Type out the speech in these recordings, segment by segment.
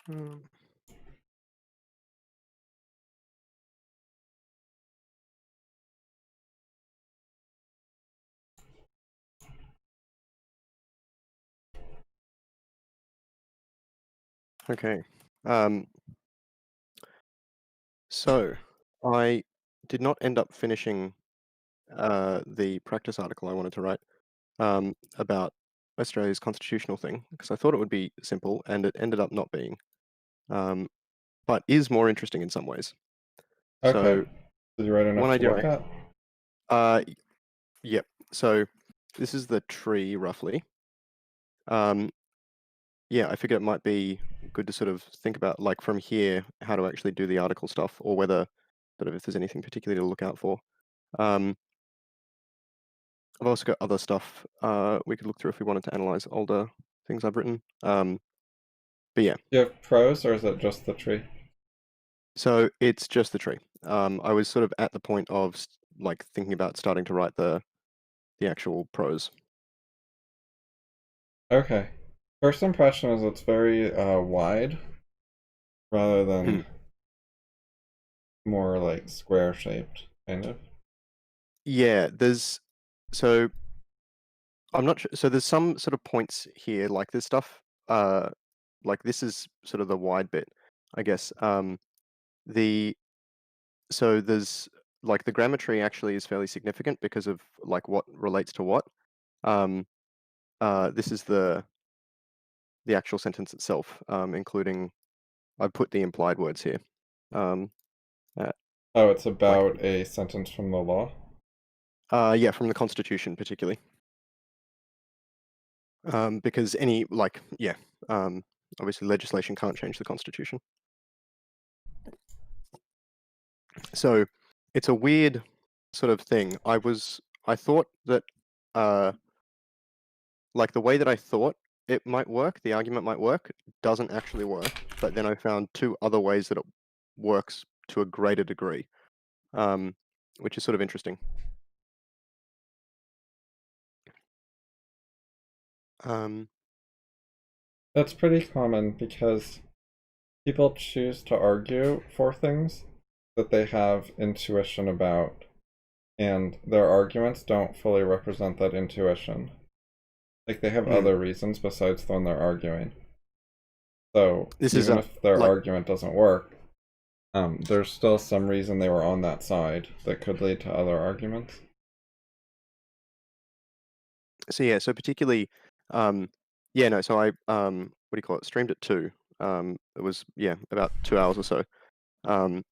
Um, okay. So I did not end up finishing the practice article I wanted to write about Australia's constitutional thing because I thought it would be simple, and it ended up not being, um, but is more interesting in some ways. Okay. So Did you write one enough to idea look at? yep. So this is the tree roughly. Um, yeah, I figured it might be good to sort of think about, like, from here, how to actually do the article stuff, or whether sort of if there's anything particularly to look out for. Um, I've also got other stuff we could look through if we wanted to analyze older things I've written. But yeah, Do you have prose or is it just the tree? so it's just the tree. I was sort of at the point of like thinking about starting to write the actual prose. Okay. First impression is it's very wide rather Hmm. than more like square shaped, kind of. Yeah, there's so I'm not sure. So there's some sort of points here, like this stuff. Like this is sort of the wide bit, I guess. The so there's like the grammar tree actually is fairly significant because of like what relates to what. Um, this is the actual sentence itself, including I put the implied words here. Um, uh, Oh, it's like about a sentence from the law? yeah, from the Constitution particularly. Because any like yeah, obviously legislation can't change the Constitution. So it's a weird sort of thing. I thought that uh like the way that I thought it might work, the argument might work, doesn't actually work. But then I found two other ways that it works to a greater degree, um, which is sort of interesting. Um, That's pretty common because people choose to argue for things that they have intuition about, and their arguments don't fully represent that intuition. Like they have hmm. other reasons besides the one they're arguing. So This is even if their like argument doesn't work, there's still some reason they were on that side that could lead to other arguments. so yeah, so particularly, yeah, no, so I what do you call it? Streamed it too. It was yeah about 2 hours or so, um,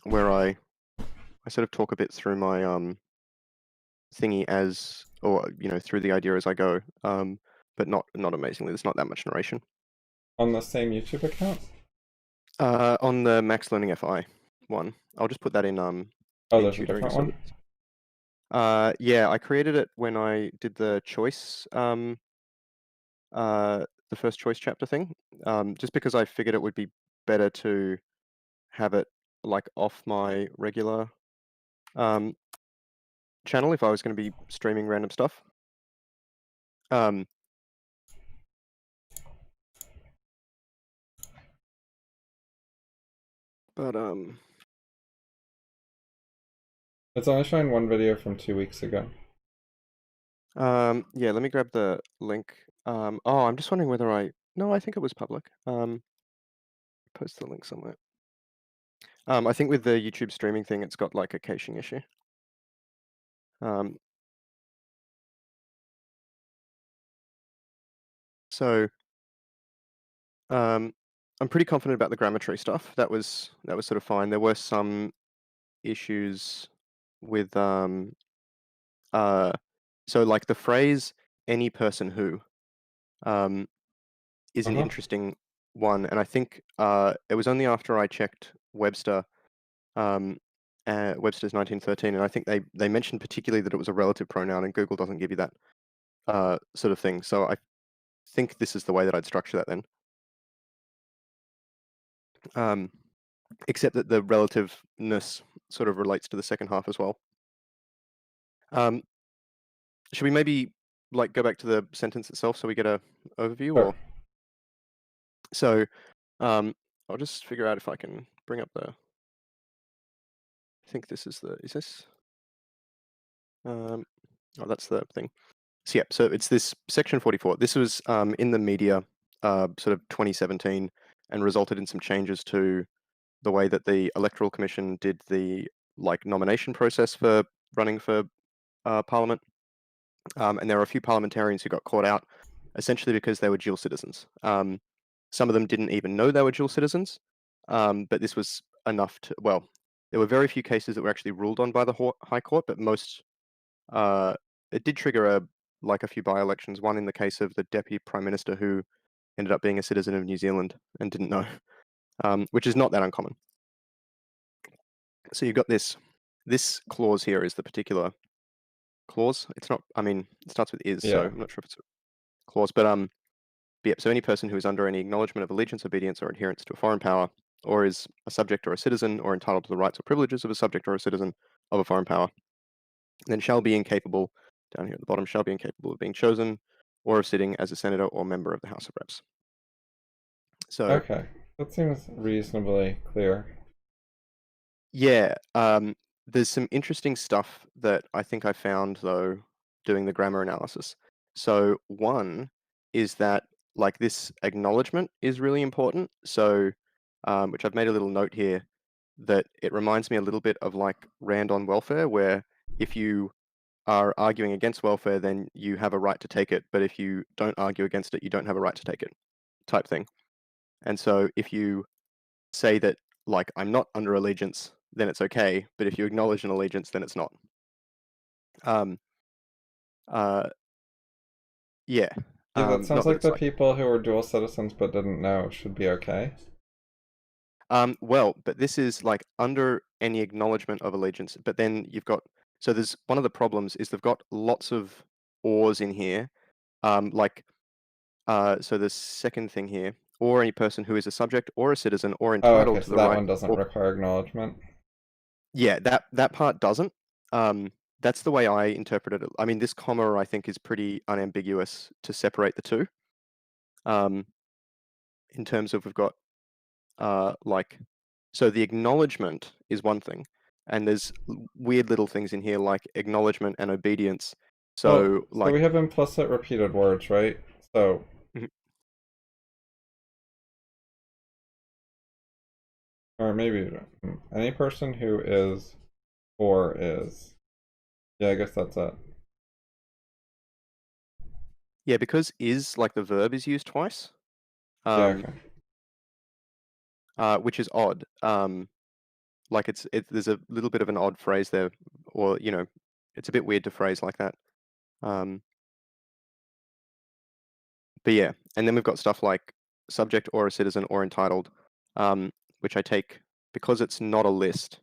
where I sort of talk a bit through my thingy as, or through the idea as I go, but not amazingly. There's not that much narration. On the same YouTube account? On the Max Learning FI one, I'll just put that Oh, in there's a tutoring different so one? that yeah, I created it when I did the choice the first choice chapter thing, just because I figured it would be better to have it like off my regular um channel if I was going to be streaming random stuff. Um, but It's only showing one video from 2 weeks ago. yeah, let me grab the link. Oh, I'm just wondering whether no, I think it was public. Post the link somewhere. I think with the YouTube streaming thing, it's got like a caching issue. Um, so um, I'm pretty confident about the grammar tree stuff. That was sort of fine. There were some issues with uh, so like the phrase "any person who" um, is an Uh-huh. interesting one, and I think it was only after I checked Webster, um, Webster's 1913, and I think they mentioned particularly that it was a relative pronoun, and Google doesn't give you that sort of thing. So I think this is the way that I'd structure that then. Um, except that the relativeness sort of relates to the second half as well. Um, should we maybe like go back to the sentence itself so we get a overview, Sure. or so I'll just figure out if I can bring up the. I think this is the. Is this? Um, oh, that's the thing. So yeah, so it's this section 44. This was in the media, sort of 2017, and resulted in some changes to the way that the Electoral Commission did the like nomination process for running for Parliament. And there were a few parliamentarians who got caught out, essentially because they were dual citizens. Some of them didn't even know they were dual citizens, but this was enough to. Well, there were very few cases that were actually ruled on by the High Court, but most uh, it did trigger a few by-elections. One in the case of the Deputy Prime Minister who ended up being a citizen of New Zealand and didn't know, which is not that uncommon. So you've got this clause here is the particular clause. It's not. I mean, it starts with is, so Yeah. I'm not sure if it's a clause, but yeah. So any person who is under any acknowledgement of allegiance, obedience, or adherence to a foreign power, or is a subject or a citizen, or entitled to the rights or privileges of a subject or a citizen of a foreign power, then shall be incapable, down here at the bottom, shall be incapable of being chosen or of sitting as a senator or member of the House of Reps. So Okay. That seems reasonably clear. yeah, there's some interesting stuff that I think I found though doing the grammar analysis. So one is that like this acknowledgement is really important. So which I've made a little note here that it reminds me a little bit of like Rand on welfare, where if you are arguing against welfare, then you have a right to take it, but if you don't argue against it, you don't have a right to take it, type thing. And so if you say that like I'm not under allegiance, then it's okay, but if you acknowledge an allegiance, then it's not. Um, uh, yeah, Yeah, that sounds not that like it's the like people who were dual citizens but didn't know should be okay. well, but this is like under any acknowledgement of allegiance, but then you've got so there's one of the problems is they've got lots of ors in here, like so the second thing here, or any person who is a subject or a citizen or Oh, okay, entitled to so the that right one doesn't or require acknowledgement. yeah, that part doesn't. That's the way I interpreted it. I mean, this comma I think is pretty unambiguous to separate the two. Um, in terms of we've got like so the acknowledgement is one thing, and there's weird little things in here like acknowledgement and obedience. Well, So so like we have implicit repeated words, right? So, mhm, or maybe any person who is or is. Yeah, I guess that's it. yeah, because is like the verb is used twice. Yeah, Um, okay. which is odd. Like there's a little bit of an odd phrase there, or it's a bit weird to phrase like that. Um, but yeah, and then we've got stuff like subject or a citizen or entitled, which I take because it's not a list.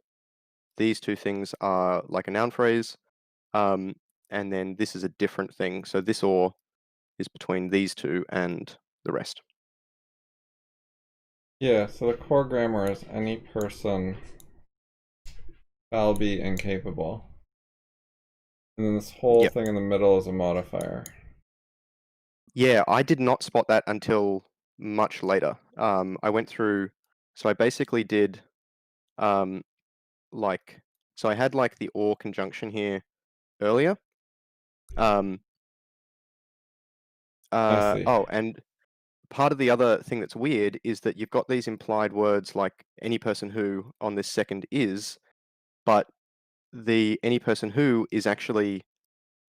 These two things are like a noun phrase, um, and then this is a different thing. So this or is between these two and the rest. Yeah, so the core grammar is any person shall be incapable. And then this whole Yep. thing in the middle is a modifier. Yeah, I did not spot that until much later. I went through, so I basically did um, like, so I had like the or conjunction here earlier. Um, I see. oh, and part of the other thing that's weird is that you've got these implied words like any person who on this second is, but the any person who is actually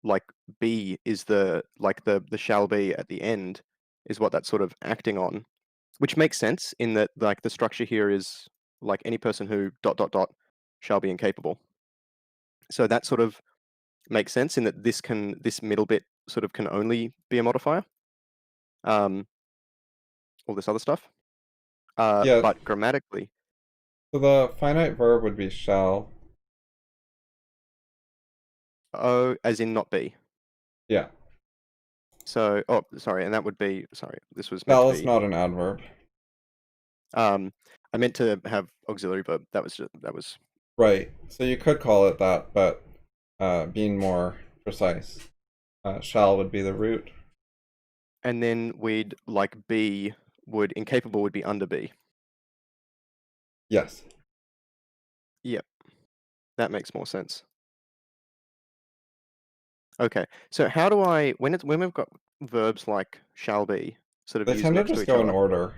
like be is the shall be at the end is what that's sort of acting on, which makes sense in that like the structure here is like any person who dot dot dot shall be incapable. So that sort of makes sense in that this middle bit sort of can only be a modifier. Um, all this other stuff. Yeah, But grammatically, so the finite verb would be shall. oh, as in not be. Yeah. So, oh, sorry, and that would be, sorry, this was meant to Shall is be, not an adverb. um, I meant to have auxiliary verb. That was, Right. So you could call it that, but being more precise, shall would be the root. and then we'd like be incapable would be under be. Yes. Yep, that makes more sense. Okay, so how do I when we've got verbs like shall be sort of They used tend to next to just each go in other? order.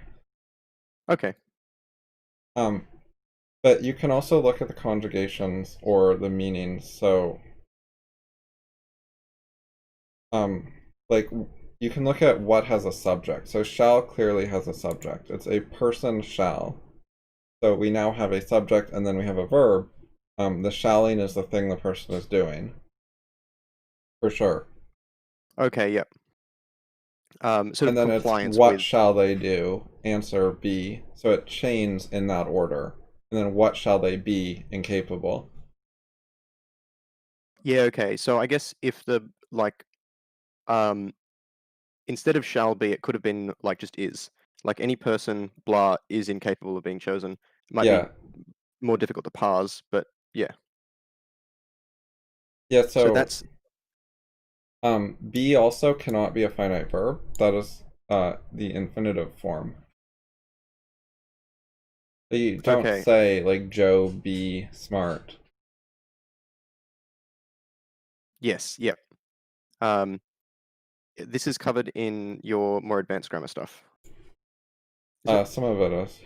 Okay. Um, but you can also look at the conjugations or the meanings. So, um, like you can look at what has a subject. So shall clearly has a subject. It's a person shall. So we now have a subject and then we have a verb. The shalling is the thing the person is doing. For sure. Okay, yep. Sort And of then it's compliance what with. shall they do? Answer B. So it chains in that order. And then what shall they be incapable? Yeah, okay. So I guess if the like um instead of shall be, it could have been like just is. Like any person, blah, is incapable of being chosen. It might be Yeah. more difficult to parse, but yeah. Yeah, So so that's be also cannot be a finite verb. That is the infinitive form. But you don't okay. say like Joe be smart. Yes, yep. Um, this is covered in your more advanced grammar stuff. Is it? Some of it is.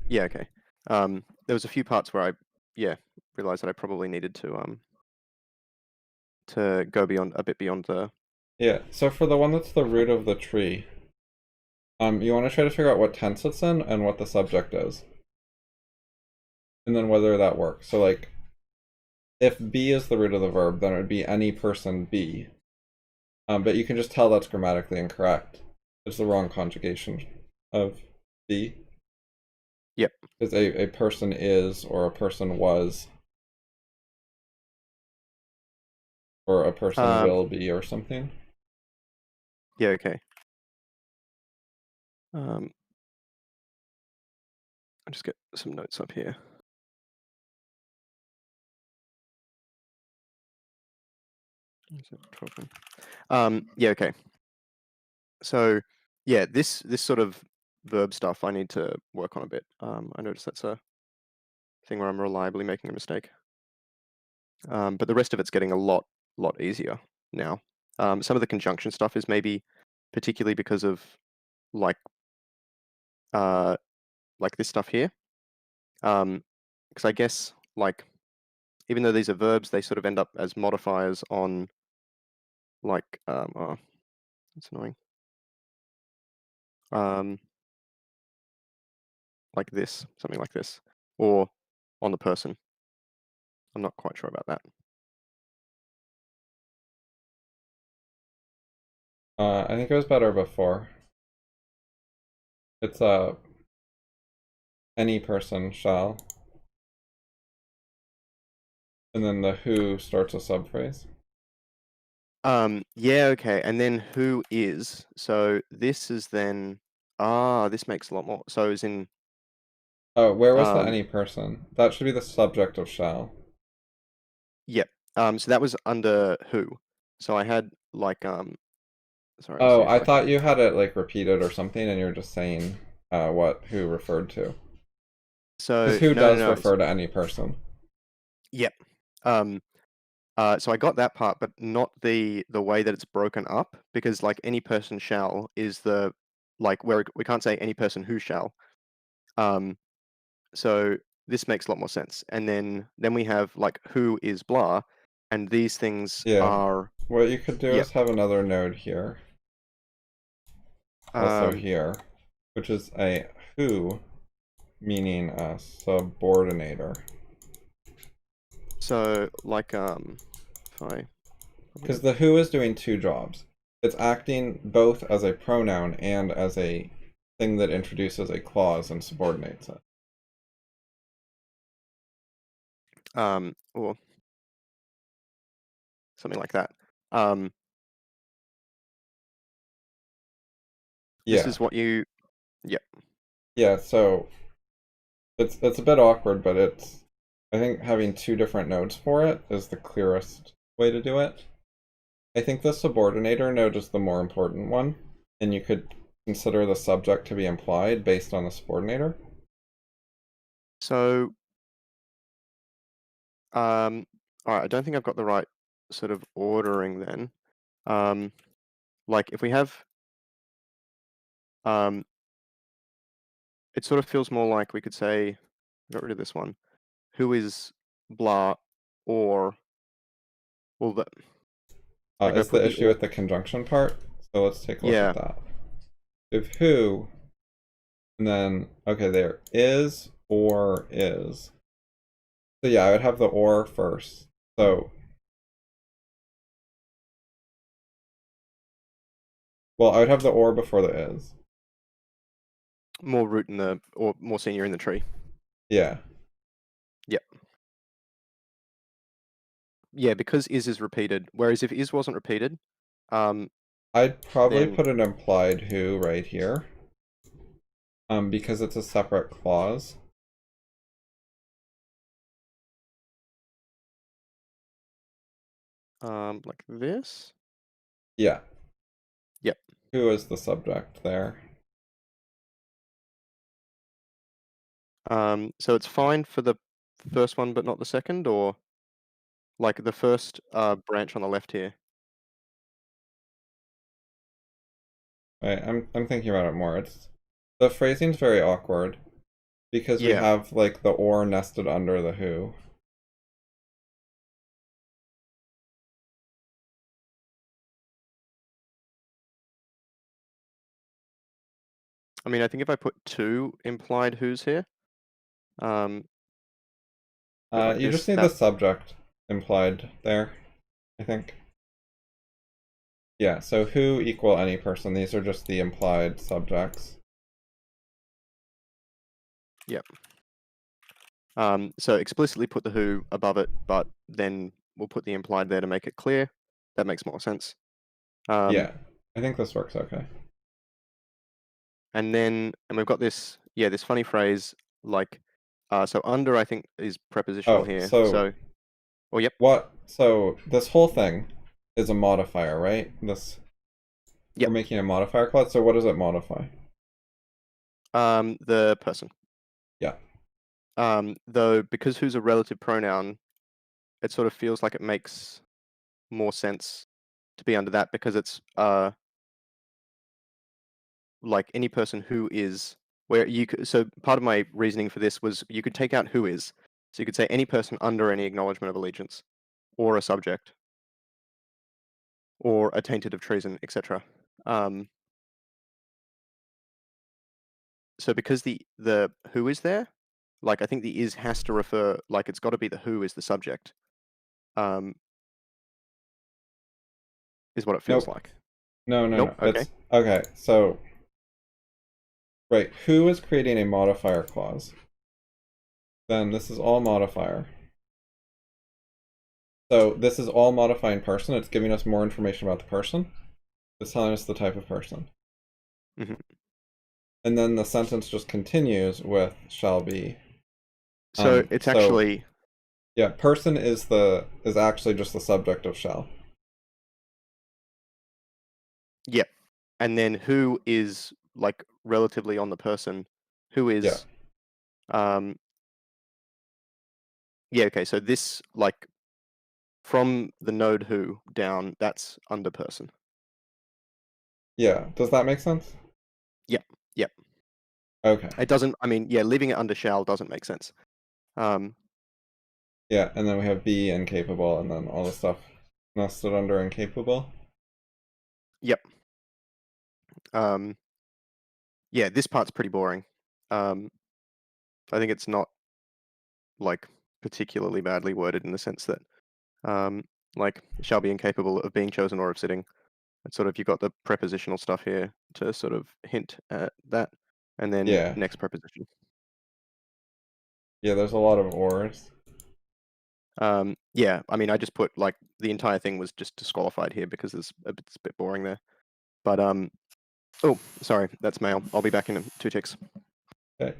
Yeah, okay. There was a few parts where I, yeah, realized that I probably needed to go beyond a bit beyond the. Yeah. So for the one that's the root of the tree, you want to try to figure out what tense it's in and what the subject is, and then whether that works. So like, if be is the root of the verb, then it would be any person be. But you can just tell that's grammatically incorrect. It's the wrong conjugation of be. Yep. Because a person is, or a person was, or a person Um, will be, or something. yeah, okay. Um, I'll just get some notes up here. Yeah, okay. So, yeah, this sort of verb stuff I need to work on a bit. I noticed that's a thing where I'm reliably making a mistake. But the rest of it's getting a lot easier now. Some of the conjunction stuff is maybe particularly because of like uh like this stuff here. Because I guess like even though these are verbs, they sort of end up as modifiers on like oh, that's annoying. Um, like this, something like this, or on the person. I'm not quite sure about that. I think it was better before. It's any person shall, and then the who starts a subphrase. Yeah, okay. And then who is? So this is then this makes a lot more. So as in Oh, where was the um any person? That should be the subject of shall. yep. So that was under who. So I had like sorry, I'll see Oh, if I I can thought you had it like repeated or something, and you were just saying what who referred to. Because so who no no does no refer to any person. yep. Um so I got that part, but not the way that it's broken up, because like any person shall is the like where we can't say any person who shall. Um So this makes a lot more sense. And then we have like who is blah, and these things Yeah. are What you could do yep. is have another node here, also Um, here, which is a who, meaning a subordinator. so like if I Because probably the who is doing two jobs. It's acting both as a pronoun and as a thing that introduces a clause and subordinates it. or something like that. Um, this Yeah. is what you yep. Yeah, so it's a bit awkward, but it's I think having two different nodes for it is the clearest way to do it. I think the subordinator node is the more important one, and you could consider the subject to be implied based on the subordinator. So, um, all right, I don't think I've got the right sort of ordering then. Um, like if we have, um, it sort of feels more like we could say, I got rid of this one. Who is blah, or well, like I Is put the the issue or. with the conjunction part? So let's take a look at Yeah, that. If who, and then, okay, there is or is. So yeah, I would have the or first. So, well, I would have the or before the is. more root in the or more senior in the tree. Yeah. Yep. Yeah, because is repeated. Whereas if is wasn't repeated, um, I'd probably then put an implied who right here, because it's a separate clause. like this. Yeah. Yep. Who is the subject there? So it's fine for the first one, but not the second, or like the first branch on the left here. Right, I'm thinking about it more. It's the phrasing's very awkward because we Yeah. have like the or nested under the who. I mean, I think if I put two implied who's here, um, bit like You this, just need the that subject implied there, I think. Yeah, so who equal any person. These are just the implied subjects. yep. So explicitly put the who above it, but then we'll put the implied there to make it clear. That makes more sense. Um, Yeah, I think this works okay. and we've got this, yeah, this funny phrase like, so under I think is prepositional Oh, here. so So, oh yep, what? So this whole thing is a modifier, right? This we're yep. making a modifier clause. So what does it modify? The person. Yeah, Though because who's a relative pronoun, it sort of feels like it makes more sense to be under that because it's like any person who is where you could, so part of my reasoning for this was you could take out who is. So you could say any person under any acknowledgement of allegiance or a subject or attainted of treason, etc. Um, so because the who is there, like I think the is has to refer, like it's got to be the who is the subject, um, is what it feels nope. like. No, no, Nope. no. Okay. It's okay. So right, who is creating a modifier clause? Then this is all modifier. So this is all modifying person. It's giving us more information about the person. It's telling us the type of person. hmm And then the sentence just continues with shall be. So it's So actually yeah, person is actually just the subject of shall. yep, and then who is like relatively on the person, who Yeah. is um yeah, okay, so this like from the node who down, that's under person. Yeah. Does that make sense? Yep, yep. Okay. It doesn't, I mean, yeah, leaving it under shall doesn't make sense. Um, Yeah, and then we have be incapable and then all the stuff nested under incapable. yep. Um, yeah, this part's pretty boring. Um, I think it's not like particularly badly worded in the sense that um, like shall be incapable of being chosen or of sitting. It's sort of you've got the prepositional stuff here to sort of hint at that, and then Yeah. next preposition. Yeah, there's a lot of ors. Yeah, I mean, I just put like the entire thing was just disqualified here because it's a bit boring there. But oh, sorry, that's mail. I'll be back in 2 ticks. Okay.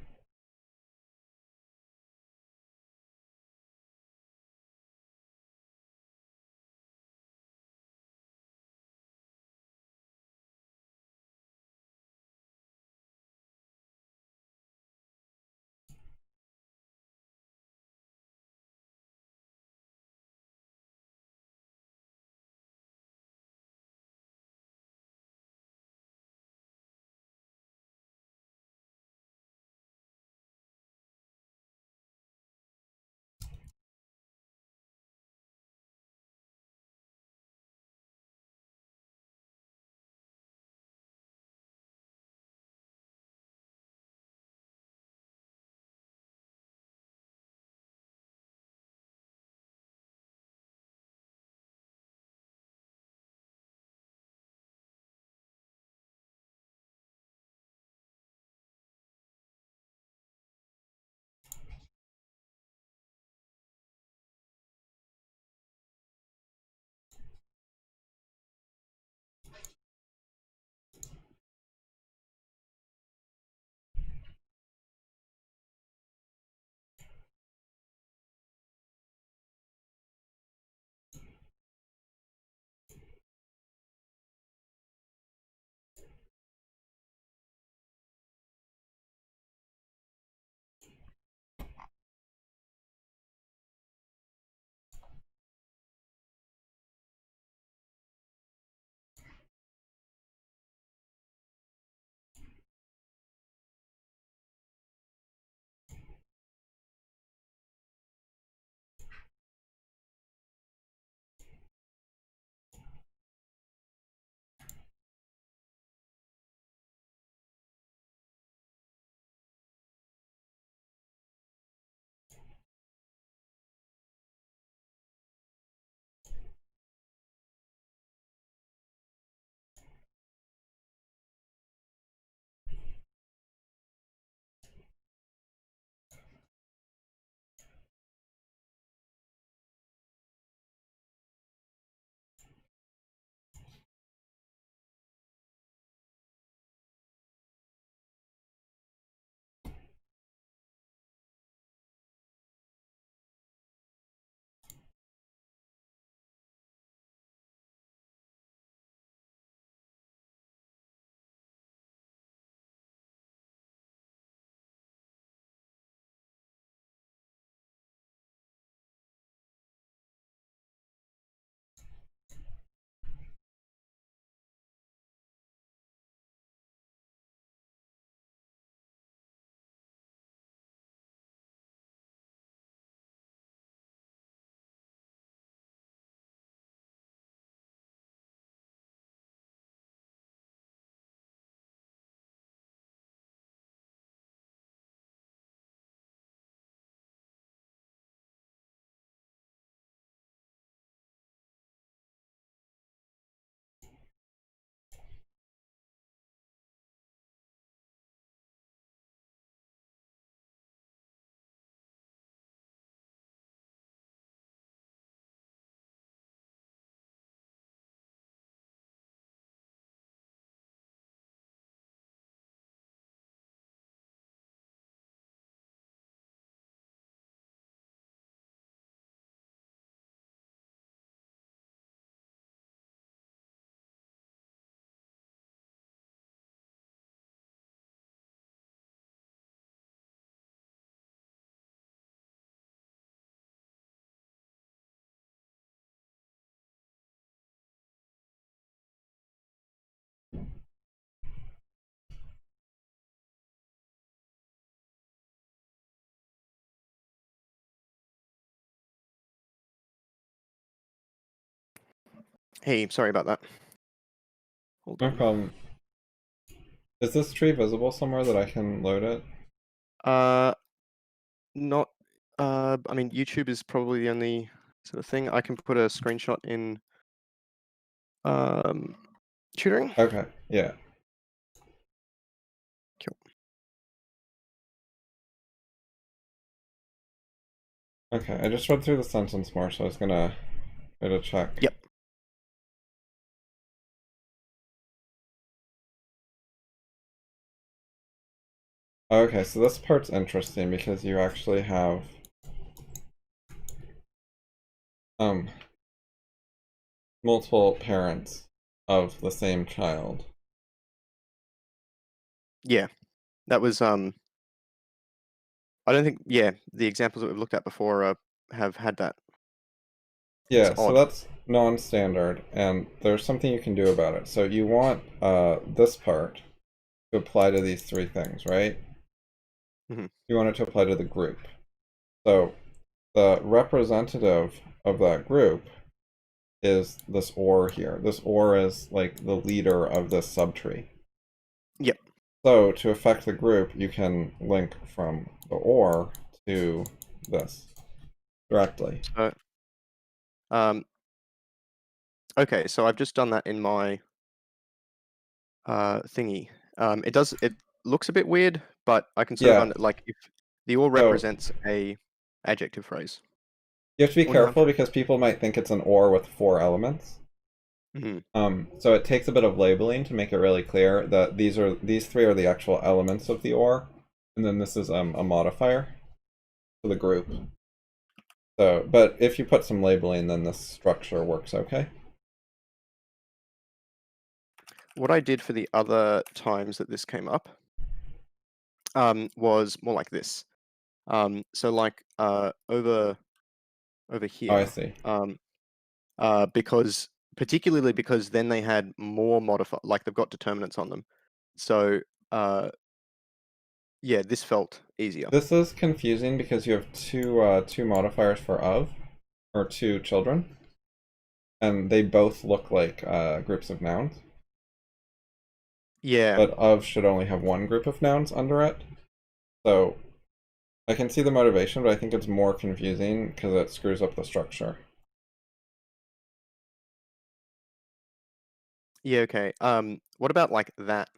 Hey, sorry about that. Hold No on. problem. Is this tree visible somewhere that I can load it? Uh, not. I mean, YouTube is probably the only sort of thing. I can put a screenshot in um, tutoring. Okay, yeah. Cool. Okay, I just read through the sentence more, so I was gonna try to check. Yep. Okay, so this part's interesting because you actually have um multiple parents of the same child. Yeah. That was I don't think. Yeah, the examples that we've looked at before have had that. It's Yeah, so odd. that's non-standard, and there's something you can do about it. So you want this part to apply to these three things, right? Hmm. You want it to apply to the group. So the representative of that group is this OR here. This OR is like the leader of this subtree. Yep. So to affect the group, you can link from the OR to this directly. So, um, okay, so I've just done that in my thingy. It looks a bit weird, but I can sort of Yeah, under like if the or so represents a adjective phrase. you have to be What do you have? careful because people might think it's an OR with four elements. Hmm. So it takes a bit of labeling to make it really clear that these three are the actual elements of the OR, and then this is a modifier for the group. So, but if you put some labeling, then this structure works okay. What I did for the other times that this came up was more like this. So like over Oh, I here, see. because particularly because then they had more modify like they've got determinants on them. So uh, yeah, this felt easier. This is confusing because you have two modifiers for of, or two children, and they both look like groups of nouns. Yeah, But of should only have one group of nouns under it. So I can see the motivation, but I think it's more confusing because it screws up the structure. yeah, okay. What about like that,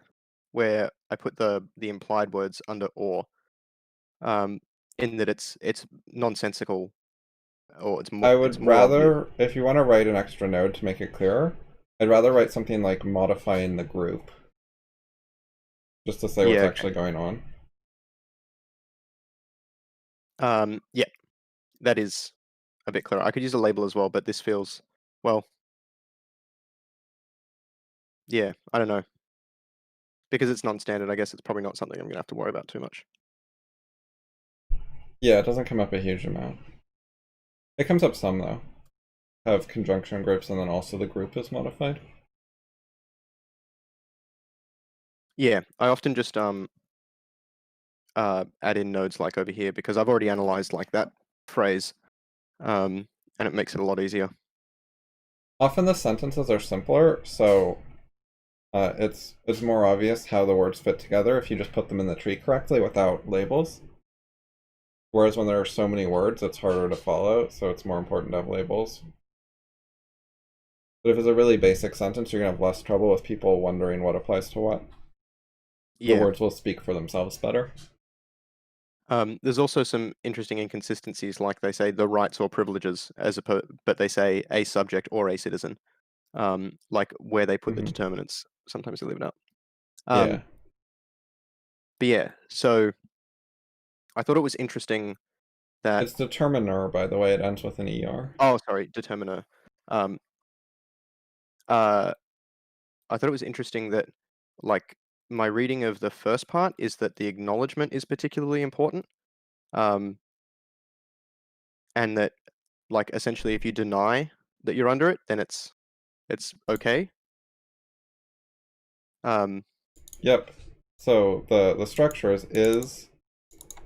where I put the implied words under or, um, in that it's nonsensical or I it's would more obvious. rather, if you want to write an extra node to make it clearer, I'd rather write something like modifying the group, just to say what's Yeah, okay. actually going on. Yeah, that is a bit clearer. I could use a label as well, but this feels, well, yeah, I don't know. Because it's non-standard, I guess it's probably not something I'm gonna have to worry about too much. Yeah, it doesn't come up a huge amount. It comes up some though. Have conjunction groups and then also the group is modified. Yeah, I often just add in nodes like over here because I've already analyzed like that phrase, and it makes it a lot easier. Often the sentences are simpler, so it's more obvious how the words fit together if you just put them in the tree correctly without labels. Whereas when there are so many words, it's harder to follow, so it's more important to have labels. But if it's a really basic sentence, you're gonna have less trouble with people wondering what applies to what. The Yeah. words will speak for themselves better. There's also some interesting inconsistencies, like they say the rights or privileges but they say a subject or a citizen. Like where they put the Hmm. determinants. Sometimes they leave it out. Yeah. Um, but yeah, so I thought it was interesting that. It's determiner, by the way, it ends with an ER. Oh, sorry, determiner. Um, uh, I thought it was interesting that, like, my reading of the first part is that the acknowledgement is particularly important, um, and that, like, essentially, if you deny that you're under it, then it's okay. Um, Yep. So the structure is,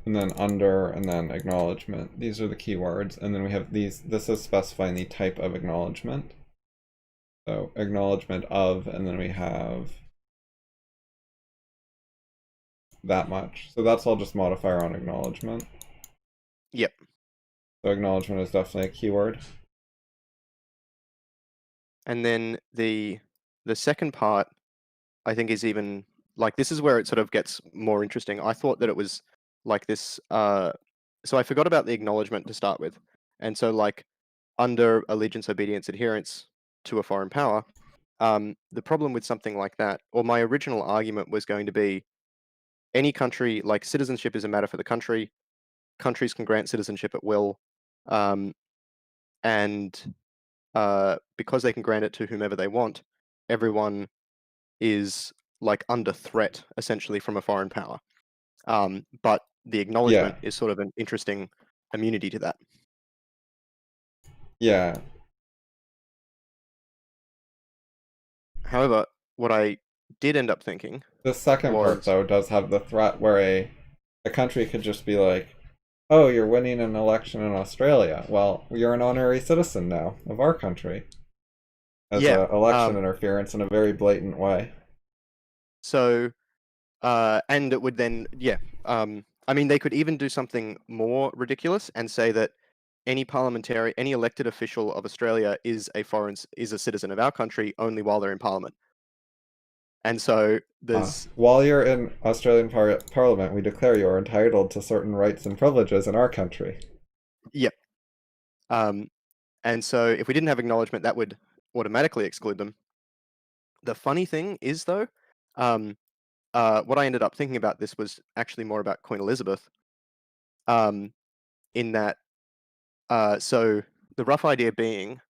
and then under, and then acknowledgement. These are the keywords, and then we have these. This is specifying the type of acknowledgement. So acknowledgement of, and then we have that much. So that's all just modifier on acknowledgement. yep. So acknowledgement is definitely a keyword. And then the second part, I think, is even like this is where it sort of gets more interesting. I thought that it was like this. So I forgot about the acknowledgement to start with, and so like under allegiance, obedience, adherence to a foreign power. The problem with something like that, or my original argument was going to be any country, like citizenship is a matter for the country. Countries can grant citizenship at will, um, and because they can grant it to whomever they want, everyone is like under threat essentially from a foreign power. But the Yeah. acknowledgement is sort of an interesting immunity to that. Yeah. However, what I did end up thinking The second part was, though does have the threat where a country could just be like, "Oh, you're winning an election in Australia. Well, you're an honorary citizen now of our country." As yeah. a election interference in a very blatant way. So, and it would then, yeah. I mean, they could even do something more ridiculous and say that any elected official of Australia is a citizen of our country only while they're in Parliament. And so there's, While you're in Australian Parliament, we declare you are entitled to certain rights and privileges in our country. yeah. Um, and so if we didn't have acknowledgement, that would automatically exclude them. The funny thing is, though, um, what I ended up thinking about this was actually more about Queen Elizabeth, um, in that, so the rough idea being,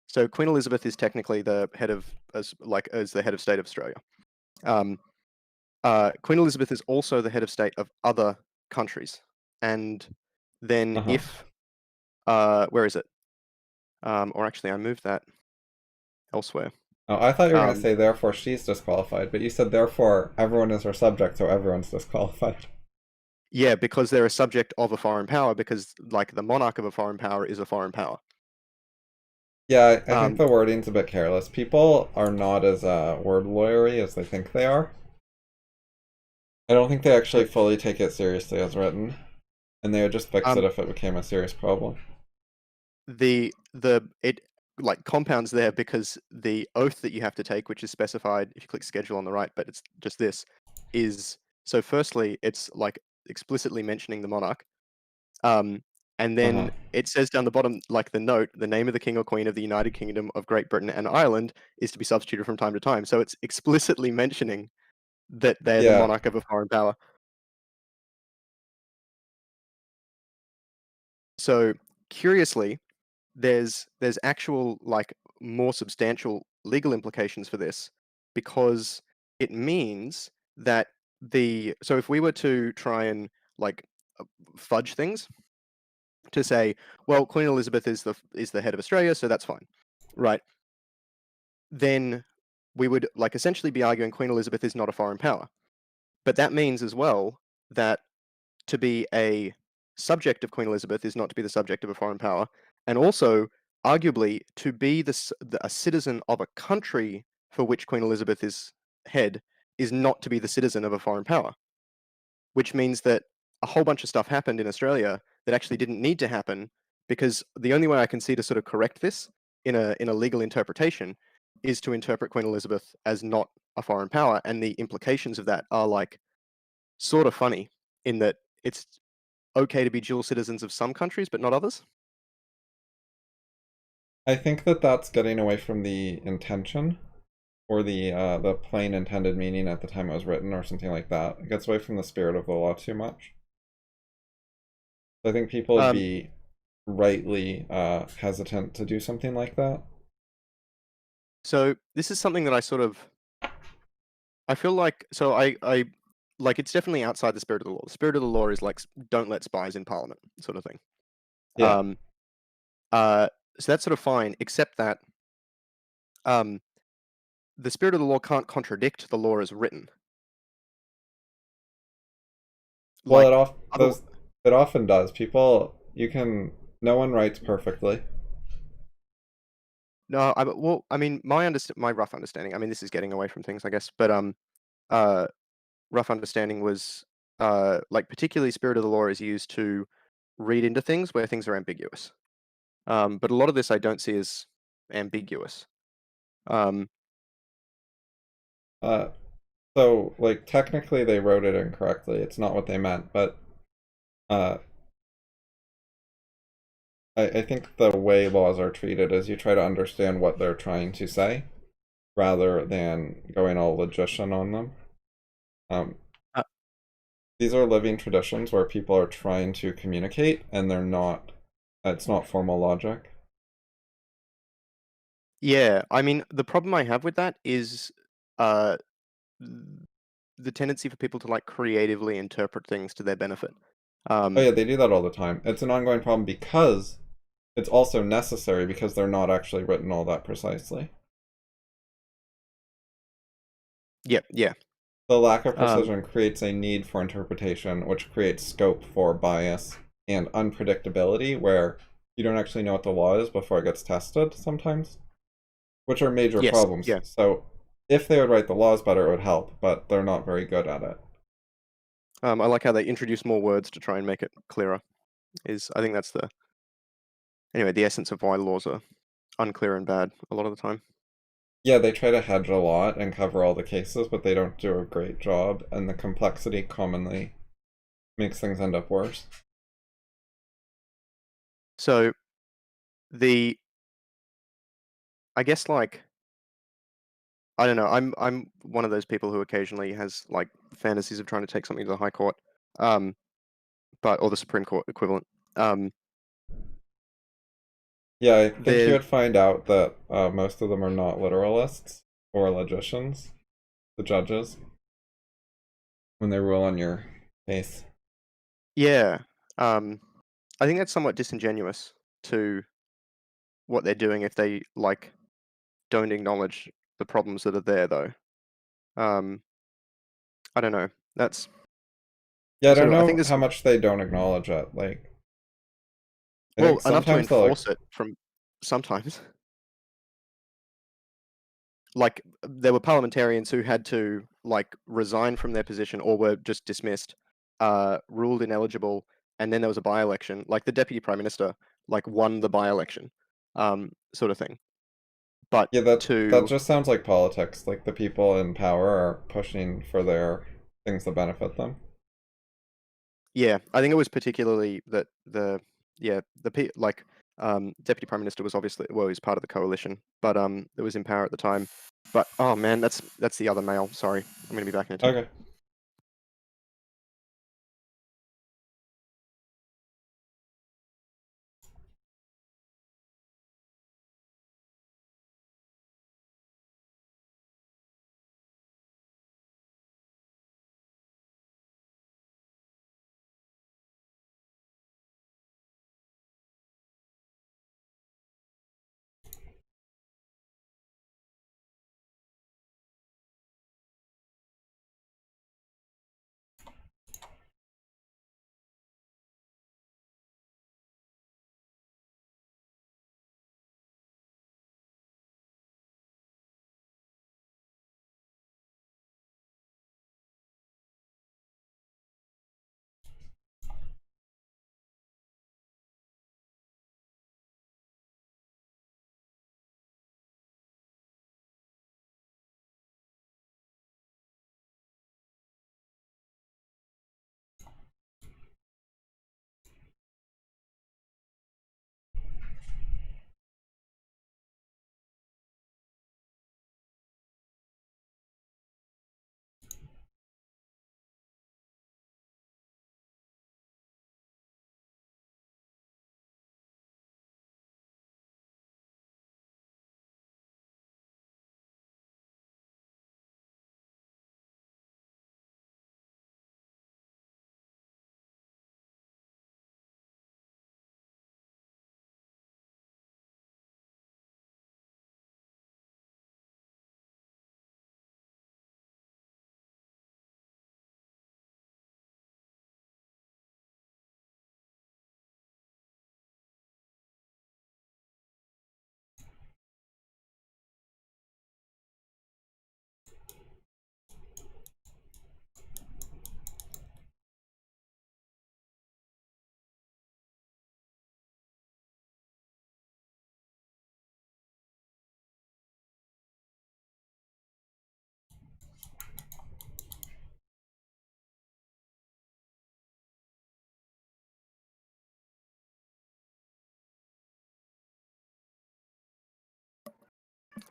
so Queen Elizabeth is technically the head of, as the head of state of Australia. Um, Queen Elizabeth is also the head of state of other countries. And then Uh huh. if, where is it? Or actually, I moved that elsewhere. Oh, I thought you were going to Um, say therefore she's disqualified, but you said therefore everyone is her subject, so everyone's disqualified. yeah, because they're a subject of a foreign power, because like the monarch of a foreign power is a foreign power. Yeah, I think Um, the wording's a bit careless. People are not as word lawyery as they think they are. I don't think they actually so fully take it seriously as written, and they would just fix it um, if it became a serious problem. the it like compounds there because the oath that you have to take, which is specified if you click schedule on the right, but it's just this, is so firstly, it's like explicitly mentioning the monarch. Um, and Uh then huh. it says down the bottom, like the note, the name of the king or queen of the United Kingdom of Great Britain and Ireland is to be substituted from time to time. So it's explicitly mentioning that they're the Yeah, monarch of a foreign power. So curiously, there's actual like more substantial legal implications for this because it means that so if we were to try and like fudge things to say, well, Queen Elizabeth is the head of Australia, so that's fine, right? Then we would like essentially be arguing Queen Elizabeth is not a foreign power. But that means as well that to be a subject of Queen Elizabeth is not to be the subject of a foreign power, and also arguably to be a citizen of a country for which Queen Elizabeth is head is not to be the citizen of a foreign power, which means that a whole bunch of stuff happened in Australia that actually didn't need to happen because the only way I can see to sort of correct this in a legal interpretation is to interpret Queen Elizabeth as not a foreign power, and the implications of that are like sort of funny in that it's okay to be dual citizens of some countries but not others. I think that that's getting away from the intention or the plain intended meaning at the time it was written, or something like that. It gets away from the spirit of the law too much. I think people would Um, be rightly hesitant to do something like that. so this is something that I feel like I like it's definitely outside the spirit of the law. The spirit of the law is like don't let spies in parliament sort of thing. Yeah. Um, uh, so that's sort of fine, except that um, the spirit of the law can't contradict the law as written. Well, Like other it often does. People, no one writes perfectly. no, well, I mean, my rough understanding. I mean, this is getting away from things, I guess, but uh, rough understanding was like particularly spirit of the law is used to read into things where things are ambiguous. But a lot of this I don't see as ambiguous. Um, Uh, so, like, technically they wrote it incorrectly. It's not what they meant, but uh, I think the way laws are treated is you try to understand what they're trying to say rather than going all logician on them. Um, uh, these are living traditions where people are trying to communicate and it's not formal logic. yeah, I mean, the problem I have with that is uh, the tendency for people to like creatively interpret things to their benefit. Oh Um, yeah, they do that all the time. It's an ongoing problem because it's also necessary because they're not actually written all that precisely. yeah, yeah, The lack of um, precision creates a need for interpretation, which creates scope for bias and unpredictability, where you don't actually know what the law is before it gets tested sometimes, which are major yes, problems. yeah. So, if they would write the laws better, it would help, but they're not very good at it. I like how they introduce more words to try and make it clearer. I think that's the essence of why laws are unclear and bad a lot of the time. Yeah, they try to hedge a lot and cover all the cases, but they don't do a great job, and the complexity commonly makes things end up worse. So the I guess like I don't know. I'm one of those people who occasionally has like fantasies of trying to take something to the High Court, um, but or the Supreme Court equivalent. Um, Yeah, I think you there, would find out that most of them are not literalists or logicians, the judges, when they rule on your case. yeah. I think that's somewhat disingenuous to what they're doing if they like don't acknowledge the problems that are there, though. Um, I don't know. That's Yeah, I sort don't of. I think know this. how much they don't acknowledge it. Like, I Well, think enough to sometimes they'll like, enforce it from sometimes. Like there were parliamentarians who had to like resign from their position or were just dismissed, ruled ineligible, and then there was a by-election. Like the deputy prime minister like won the by-election, sort of thing. But yeah, that to just sounds like politics. Like the people in power are pushing for their things that benefit them. yeah, I think it was particularly that deputy prime minister was obviously well, he was part of the coalition, but it was in power at the time. But oh man, that's the other mail. Sorry, I'm gonna be back in a tick. Okay.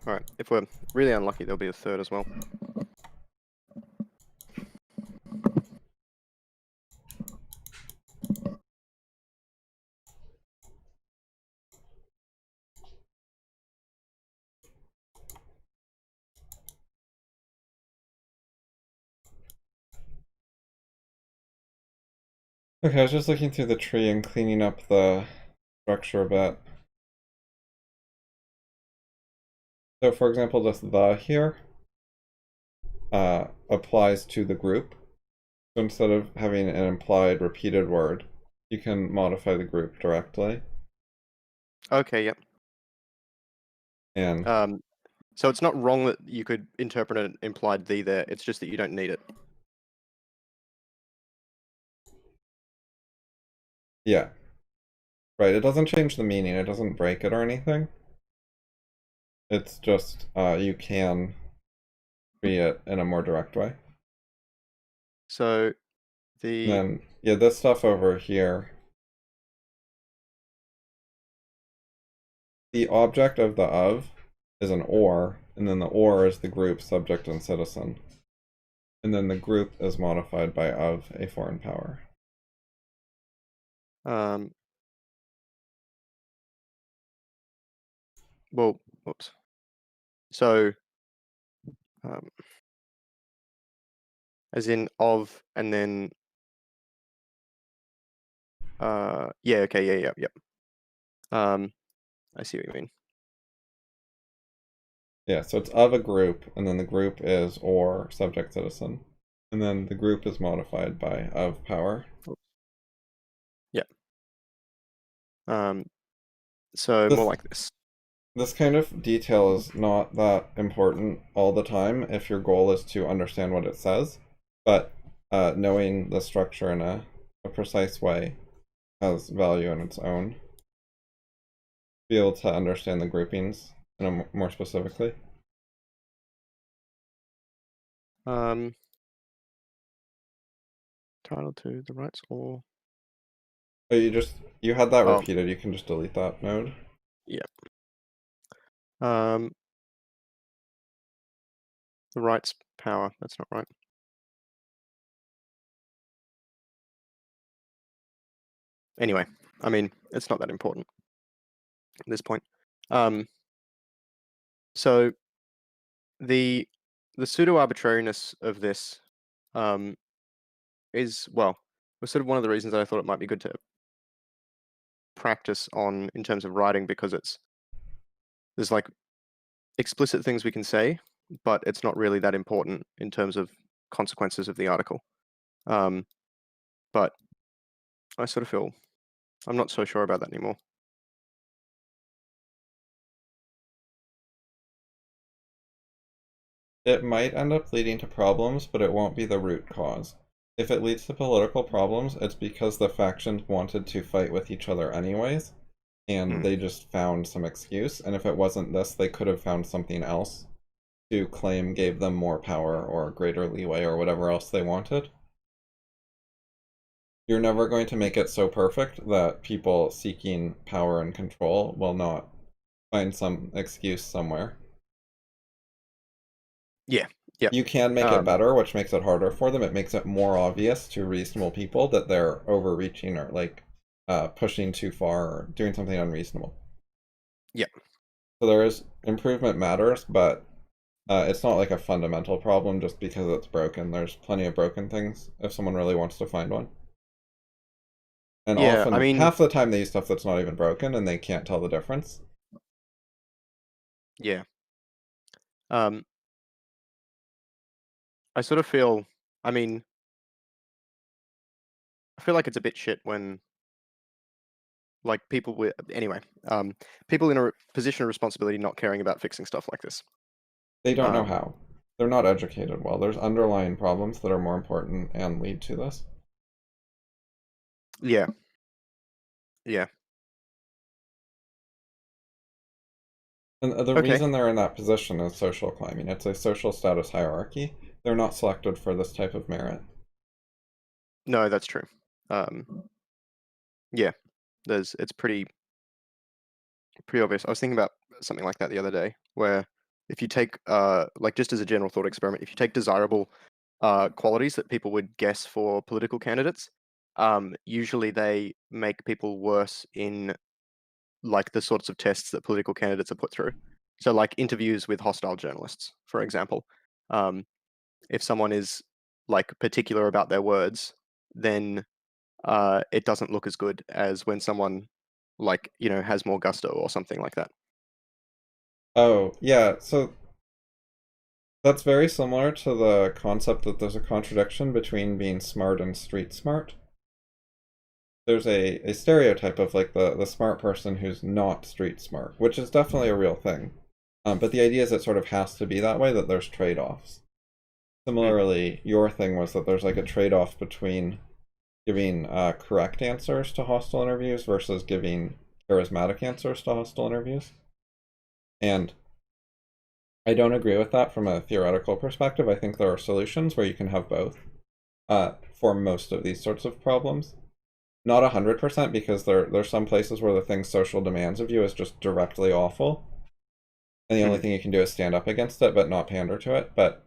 All right. If we're really unlucky, there'll be a third as well. Okay, I was just looking through the tree and cleaning up the structure a bit. So for example, this the here applies to the group. So instead of having an implied repeated word, you can modify the group directly. Okay. Yep. And So it's not wrong that you could interpret an implied the there. It's just that you don't need it. yeah, right, it doesn't change the meaning, it doesn't break it or anything. It's just you can treat it in a more direct way. So And the then, yeah, this stuff over here, the object of the of is an or, and then the or is the group, subject, and citizen. And then the group is modified by of a foreign power. um well, whoops. So um, as in of and then yeah, okay, yeah, yep. I see what you mean. Yeah, so it's of a group, and then the group is or subject citizen. And then the group is modified by of power. Yeah. So more This like this. this kind of detail is not that important all the time if your goal is to understand what it says, but knowing the structure in a precise way has value in its own. Be able to understand the groupings in more specifically. Um Title to the rights or But you had that oh repeated, you can just delete that node. yeah. Um the rights power, that's not right. Anyway, I mean it's not that important at this point. Um so the pseudo arbitrariness of this um is well was sort of one of the reasons that I thought it might be good to practice on in terms of writing because there's like explicit things we can say, but it's not really that important in terms of consequences of the article. Um, but I sort of feel I'm not so sure about that anymore. It might end up leading to problems, but it won't be the root cause. If it leads to political problems, it's because the factions wanted to fight with each other anyways, and Hmm. they just found some excuse. And if it wasn't this, they could have found something else to claim gave them more power or greater leeway or whatever else they wanted. You're never going to make it so perfect that people seeking power and control will not find some excuse somewhere. Yeah. Yep. You can make it Um, better, which makes it harder for them. It makes it more obvious to reasonable people that they're overreaching or like pushing too far or doing something unreasonable. yeah. So there is improvement matters, but it's not like a fundamental problem just because it's broken. There's plenty of broken things if someone really wants to find one. And Yeah. I often, mean, half the time they use stuff that's not even broken and they can't tell the difference. yeah. Um, I sort of feel. I mean, I feel like it's a bit shit when like people with anyway. People in a position of responsibility not caring about fixing stuff like this. They don't know Um, how. They're not educated well. There's underlying problems that are more important and lead to this. yeah. Yeah. And the Okay. reason they're in that position is social climbing. It's a social status hierarchy. They're not selected for this type of merit. No, that's true. Yeah. It's pretty obvious. I was thinking about something like that the other day, where if you take like just as a general thought experiment, if you take desirable qualities that people would guess for political candidates, usually they make people worse in like the sorts of tests that political candidates are put through. So like interviews with hostile journalists, for example. Um, if someone is like particular about their words, then it doesn't look as good as when someone like, you know, has more gusto or something like that. Oh, yeah, so that's very similar to the concept that there's a contradiction between being smart and street smart. There's a stereotype of like the smart person who's not street smart, which is definitely a real thing. But the idea is it sort of has to be that way, that there's trade-offs. Mm, Similarly, your thing was that there's like a trade-off between giving correct answers to hostile interviews versus giving charismatic answers to hostile interviews. And I don't agree with that from a theoretical perspective. I think there are solutions where you can have both for most of these sorts of problems. Not 100% because there's some places where the thing social demands of you is just directly awful. And the only mm. thing you can do is stand up against it, but not pander to it. But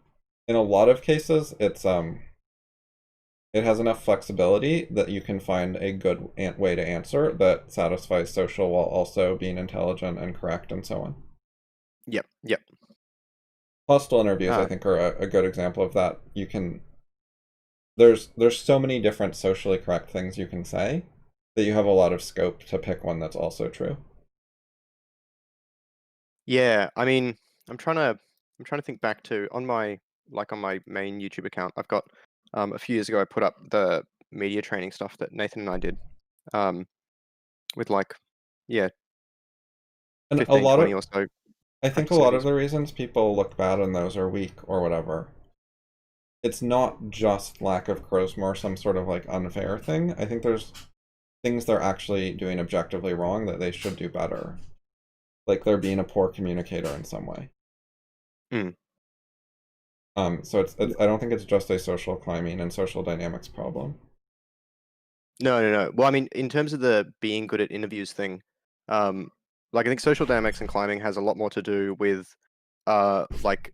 in a lot of cases, it has enough flexibility that you can find a good way to answer that satisfies social while also being intelligent and correct and so on. Yep, yep. Hostile interviews, I Uh, think, are a good example of that. You can there's so many different socially correct things you can say that you have a lot of scope to pick one that's also true. yeah, I mean, I'm trying to think back to on my like on my main YouTube account. I've got a few years ago I put up the media training stuff that Nathan and I did um with like yeah, And a 15, lot 20 of or so I think a practice lot of interviews. the reasons people look bad on those are weak or whatever. It's not just lack of charisma or some sort of like unfair thing. I think there's things they're actually doing objectively wrong that they should do better. Like they're being a poor communicator in some way. Mm. So it's I don't think it's just a social climbing and social dynamics problem. No, no, no. Well, I mean, in terms of the being good at interviews thing, um, like I think social dynamics and climbing has a lot more to do with, like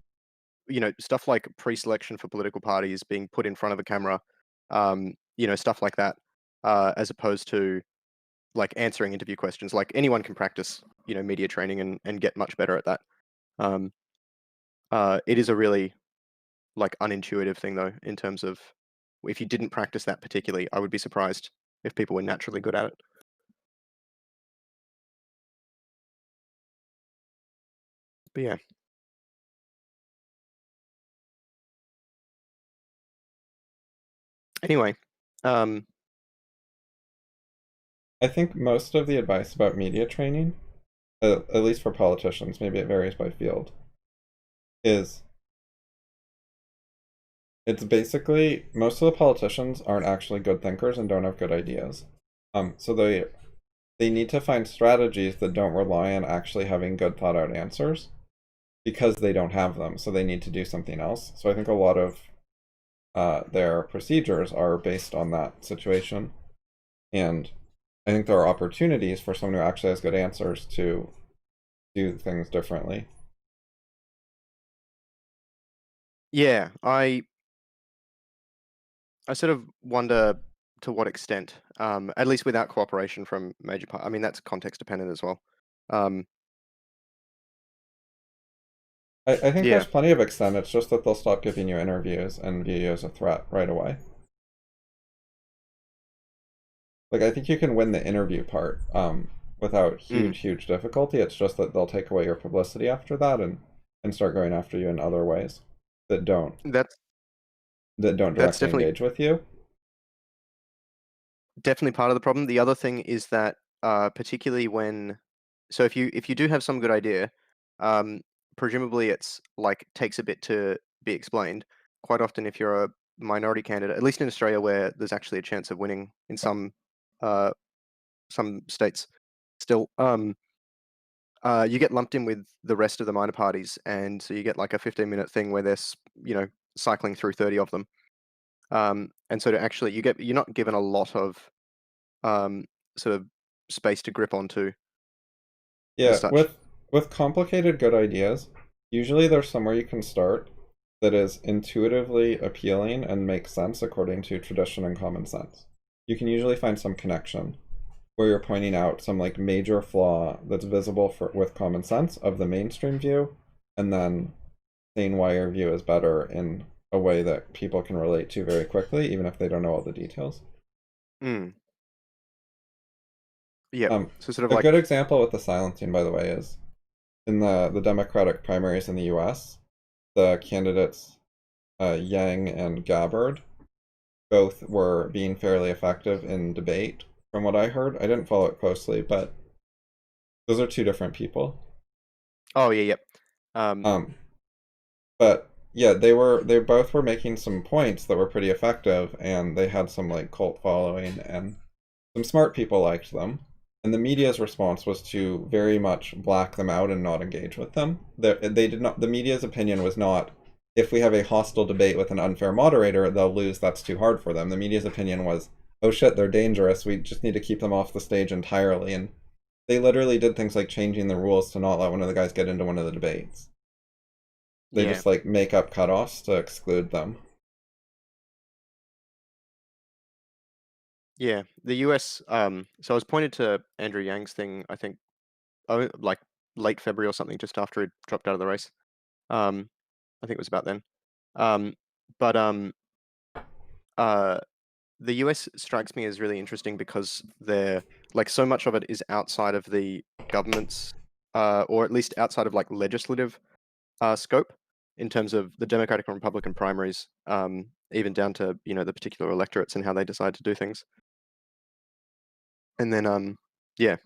you know, stuff like pre-selection for political parties being put in front of a camera, you know, stuff like that, as opposed to like answering interview questions. Like anyone can practice, you know, media training and get much better at that. Um, it is a really like unintuitive thing though, in terms of if you didn't practice that particularly, I would be surprised if people were naturally good at it. But yeah. Anyway, um, I think most of the advice about media training, at least for politicians, maybe it varies by field, is it's basically most of the politicians aren't actually good thinkers and don't have good ideas. So they need to find strategies that don't rely on actually having good thought out answers because they don't have them. So they need to do something else. So I think a lot of their procedures are based on that situation. And I think there are opportunities for someone who actually has good answers to do things differently. yeah, I sort of wonder to what extent, at least without cooperation from major I mean, that's context dependent as well. Um, I think yeah, there's plenty of extent. It's just that they'll stop giving you interviews and view you as a threat right away. Like I think you can win the interview part without mm, huge difficulty. It's just that they'll take away your publicity after that and start going after you in other ways that don't that's that don't that's directly engage with you. definitely part of the problem. The other thing is that, particularly when, so if you do have some good idea, um, presumably it's like takes a bit to be explained. Quite often, if you're a minority candidate, at least in Australia, where there's actually a chance of winning in uh, some states, still, you get lumped in with the rest of the minor parties, and so you get like a 15-minute thing where there's you know cycling through 30 of them, and so to actually you're not given a lot of um, sort of space to grip onto as Yeah, such. with complicated good ideas, Usually there's somewhere you can start that is intuitively appealing and makes sense according to tradition and common sense. You can usually find some connection where you're pointing out some like major flaw that's visible with common sense of the mainstream view, and then saying why your view is better in a way that people can relate to very quickly, even if they don't know all the details. Mm. Yep. Um, So sort of a like, good example with the silencing, by the way, is in the Democratic primaries in the U.S. The candidates Yang and Gabbard both were being fairly effective in debate, from what I heard. I didn't follow it closely, but those are two different people. oh yeah, yep. Um, Um, but yeah, they both were making some points that were pretty effective, and they had some like cult following, and some smart people liked them. And the media's response was to very much black them out and not engage with them. They did not. The media's opinion was not, if we have a hostile debate with an unfair moderator, they'll lose. That's too hard for them. The media's opinion was, oh shit, they're dangerous. We just need to keep them off the stage entirely. And they literally did things like changing the rules to not let one of the guys get into one of the debates. They yeah, just like make up cutoffs to exclude them. yeah. The US. So I was pointed to Andrew Yang's thing. I think, oh, like late February or something, just after he dropped out of the race. Um, I think it was about then. Um, but uh, the US strikes me as really interesting because they're like so much of it is outside of the government's, or at least outside of like legislative scope in terms of the Democratic and Republican primaries, even down to the particular electorates and how they decide to do things. And then yeah,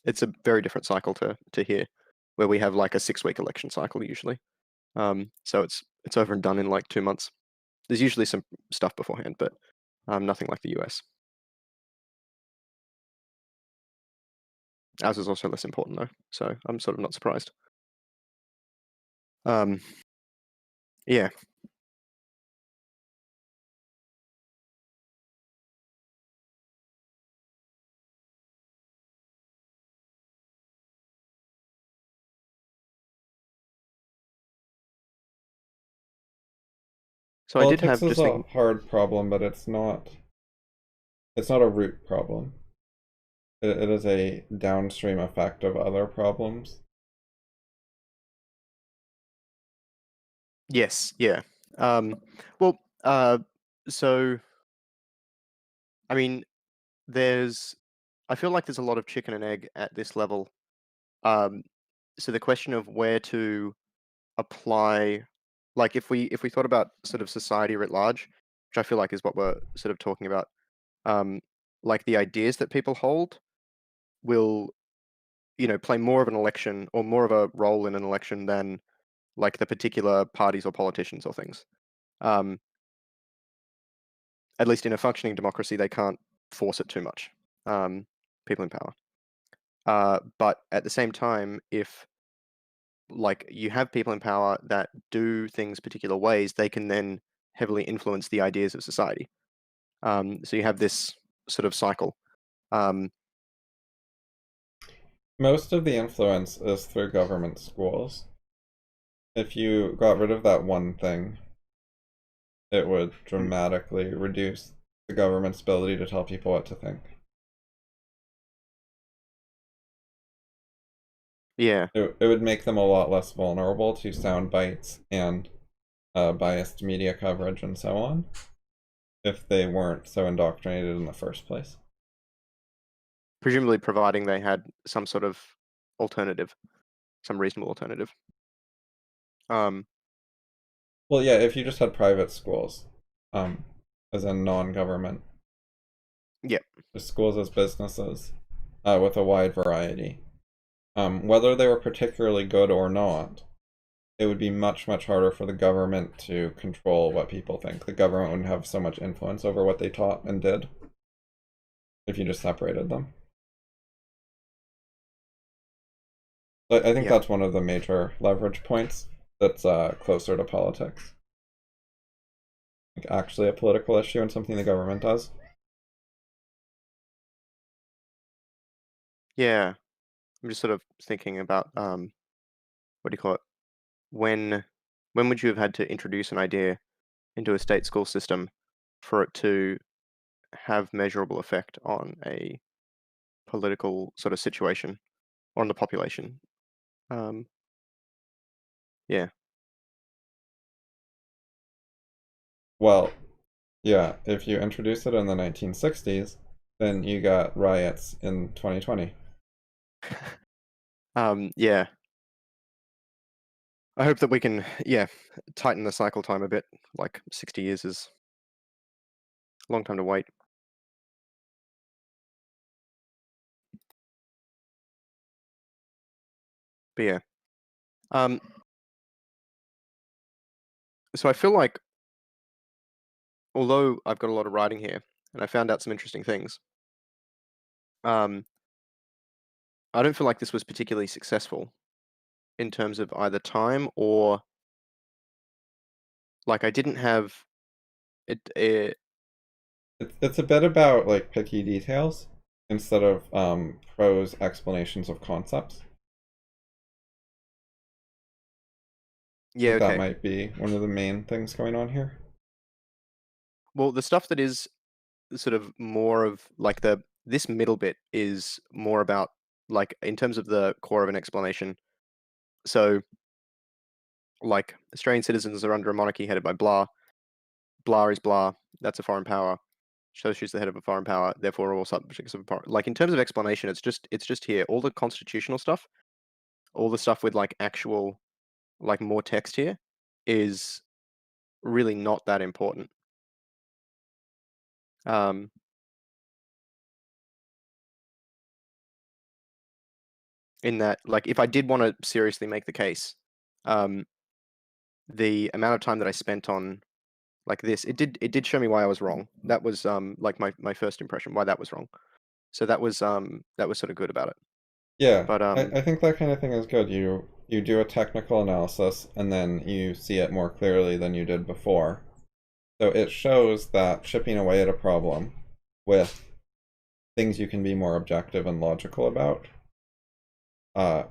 it's a very different cycle to here, where we have like a 6-week election cycle usually. So it's over and done in like 2 months. There's usually some stuff beforehand, but nothing like the US. Ours is also less important though, so I'm sort of not surprised. Um, yeah. So I did Politics have is just a thinking. hard problem, but it's not a root problem. It is a downstream effect of other problems. Yes, yeah. Um, well, so I mean, there's. I feel like there's a lot of chicken and egg at this level. Um, so the question of where to apply, like if we thought about sort of society writ large, which I feel like is what we're sort of talking about, um, like the ideas that people hold will, play more of an election or more of a role in an election than like the particular parties or politicians or things. Um, at least in a functioning democracy, they can't force it too much. People in power. But at the same time, if like you have people in power that do things particular ways, they can then heavily influence the ideas of society. So you have this sort of cycle. Um, Most of the influence is through government schools. If you got rid of that one thing, it would mm, dramatically reduce the government's ability to tell people what to think. yeah, It would make them a lot less vulnerable to sound bites and biased media coverage and so on if they weren't so indoctrinated in the first place. presumably providing they had some sort of alternative, some reasonable alternative. Um, Well, yeah, if you just had private schools, um, as in non-government, yeah, just schools as businesses, with a wide variety, whether they were particularly good or not, it would be much, much harder for the government to control what people think. The government wouldn't have so much influence over what they taught and did if you just separated them. But I think yeah, that's one of the major leverage points that's closer to politics. Like actually a political issue and something the government does. yeah. I'm just sort of thinking about what do you call it? when when would you have had to introduce an idea into a state school system for it to have measurable effect on a political sort of situation or on the population? Um, yeah. Well, yeah, if you introduce it in the 1960s, then you got riots in 2020. Yeah. I hope that we can, yeah, tighten the cycle time a bit. Like 60 years is a long time to wait. But yeah. Um, so I feel like although I've got a lot of writing here and I found out some interesting things, um, I don't feel like this was particularly successful in terms of either time or like I didn't have it. It's a bit about like picky details instead of prose explanations of concepts. I Yeah, think that okay. might be one of the main things going on here. Well, the stuff that is sort of more of like the this middle bit is more about like in terms of the core of an explanation. So like Australian citizens are under a monarchy headed by blah. Blah is blah. That's a foreign power. So she's the head of a foreign power. Therefore, all subjects of a power. Like in terms of explanation, it's just here. All the constitutional stuff, all the stuff with like actual like more text here, is really not that important. Um, in that, like, if I did want to seriously make the case, um, the amount of time that I spent on like this, it did show me why I was wrong. That was like my first impression, why that was wrong. So that was sort of good about it. Yeah, But I think that kind of thing is good. You do a technical analysis and then you see it more clearly than you did before. So it shows that chipping away at a problem with things you can be more objective and logical about uh,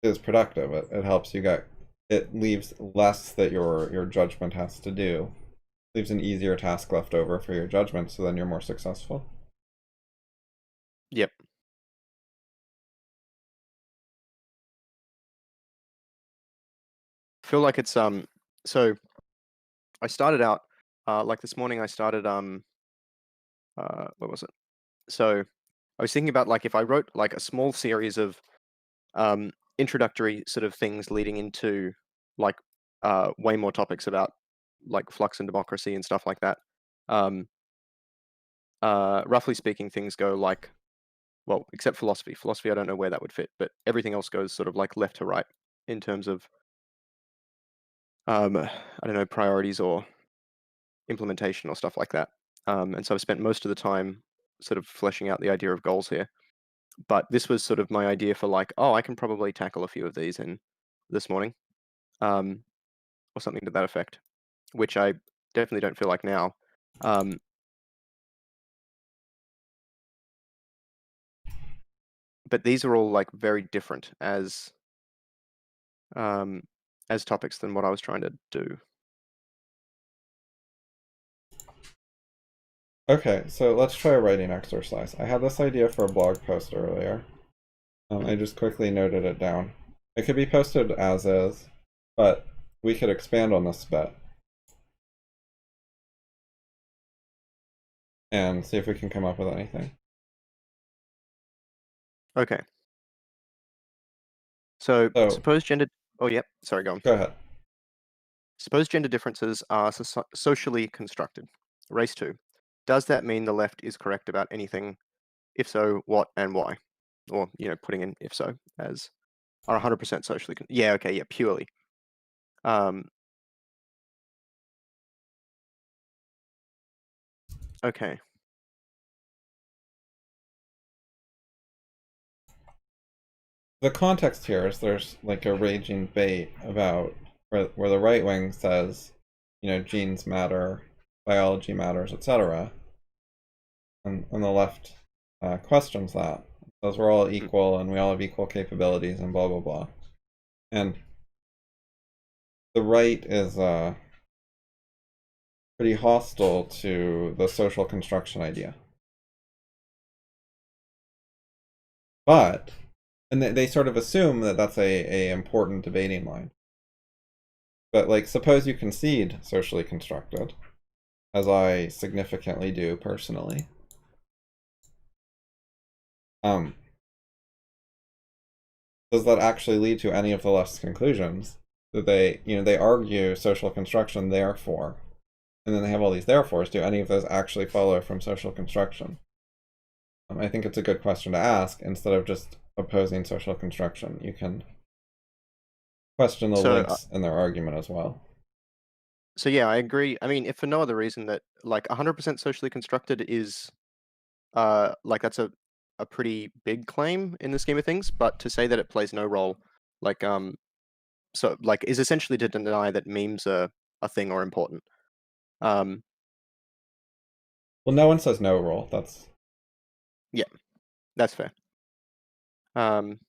is productive. It helps you get it leaves less that your judgment has to do. Leaves an easier task left over for your judgment, so then you're more successful. yep, feel like it's so I started out like this morning I started what was it? So I was thinking about like if I wrote like a small series of introductory sort of things leading into like way more topics about like flux and democracy and stuff like that. Um, roughly speaking, things go like, well, except philosophy. Philosophy, I don't know where that would fit, but everything else goes sort of like left to right in terms of I don't know, priorities or implementation or stuff like that. And so I've spent most of the time sort of fleshing out the idea of goals here. But this was sort of my idea for like, oh, I can probably tackle a few of these in this morning, or something to that effect, which I definitely don't feel like now. Um, but these are all like very different um, as topics than what I was trying to do. Okay, so let's try a writing exercise. I had this idea for a blog post earlier. I Mhm. just quickly noted it down. It could be posted as is, but we could expand on this bit and see if we can come up with anything. Okay, so So, suppose gender. Oh, yep. Sorry, go on. go ahead. Suppose gender differences are socially constructed. Race two. Does that mean the left is correct about anything? If so, what and why? Or putting in if so as are 100% socially. Yeah. Okay. Yeah. Purely. Um, okay. The context here is there's like a raging debate about where the right wing says, genes matter, biology matters, etc., and the left questions that. Says we're all Mm. equal and we all have equal capabilities and blah blah blah. And the right is pretty hostile to the social construction idea. But, and they sort of assume that that's a important debating line. But like, suppose you concede socially constructed, as I significantly do personally. Does that actually lead to any of the left's conclusions? That they argue social construction, therefore, and then they have all these therefores. Do any of those actually follow from social construction? I think it's a good question to ask instead of just opposing social construction. You can question the So, links in their argument as well. so yeah, I agree. I mean, if for no other reason that like 100% socially constructed is like that's a pretty big claim in the scheme of things, but to say that it plays no role, like so like is essentially to deny that memes are a thing or important. Um, Well, no one says no role. yeah, that's fair. Um,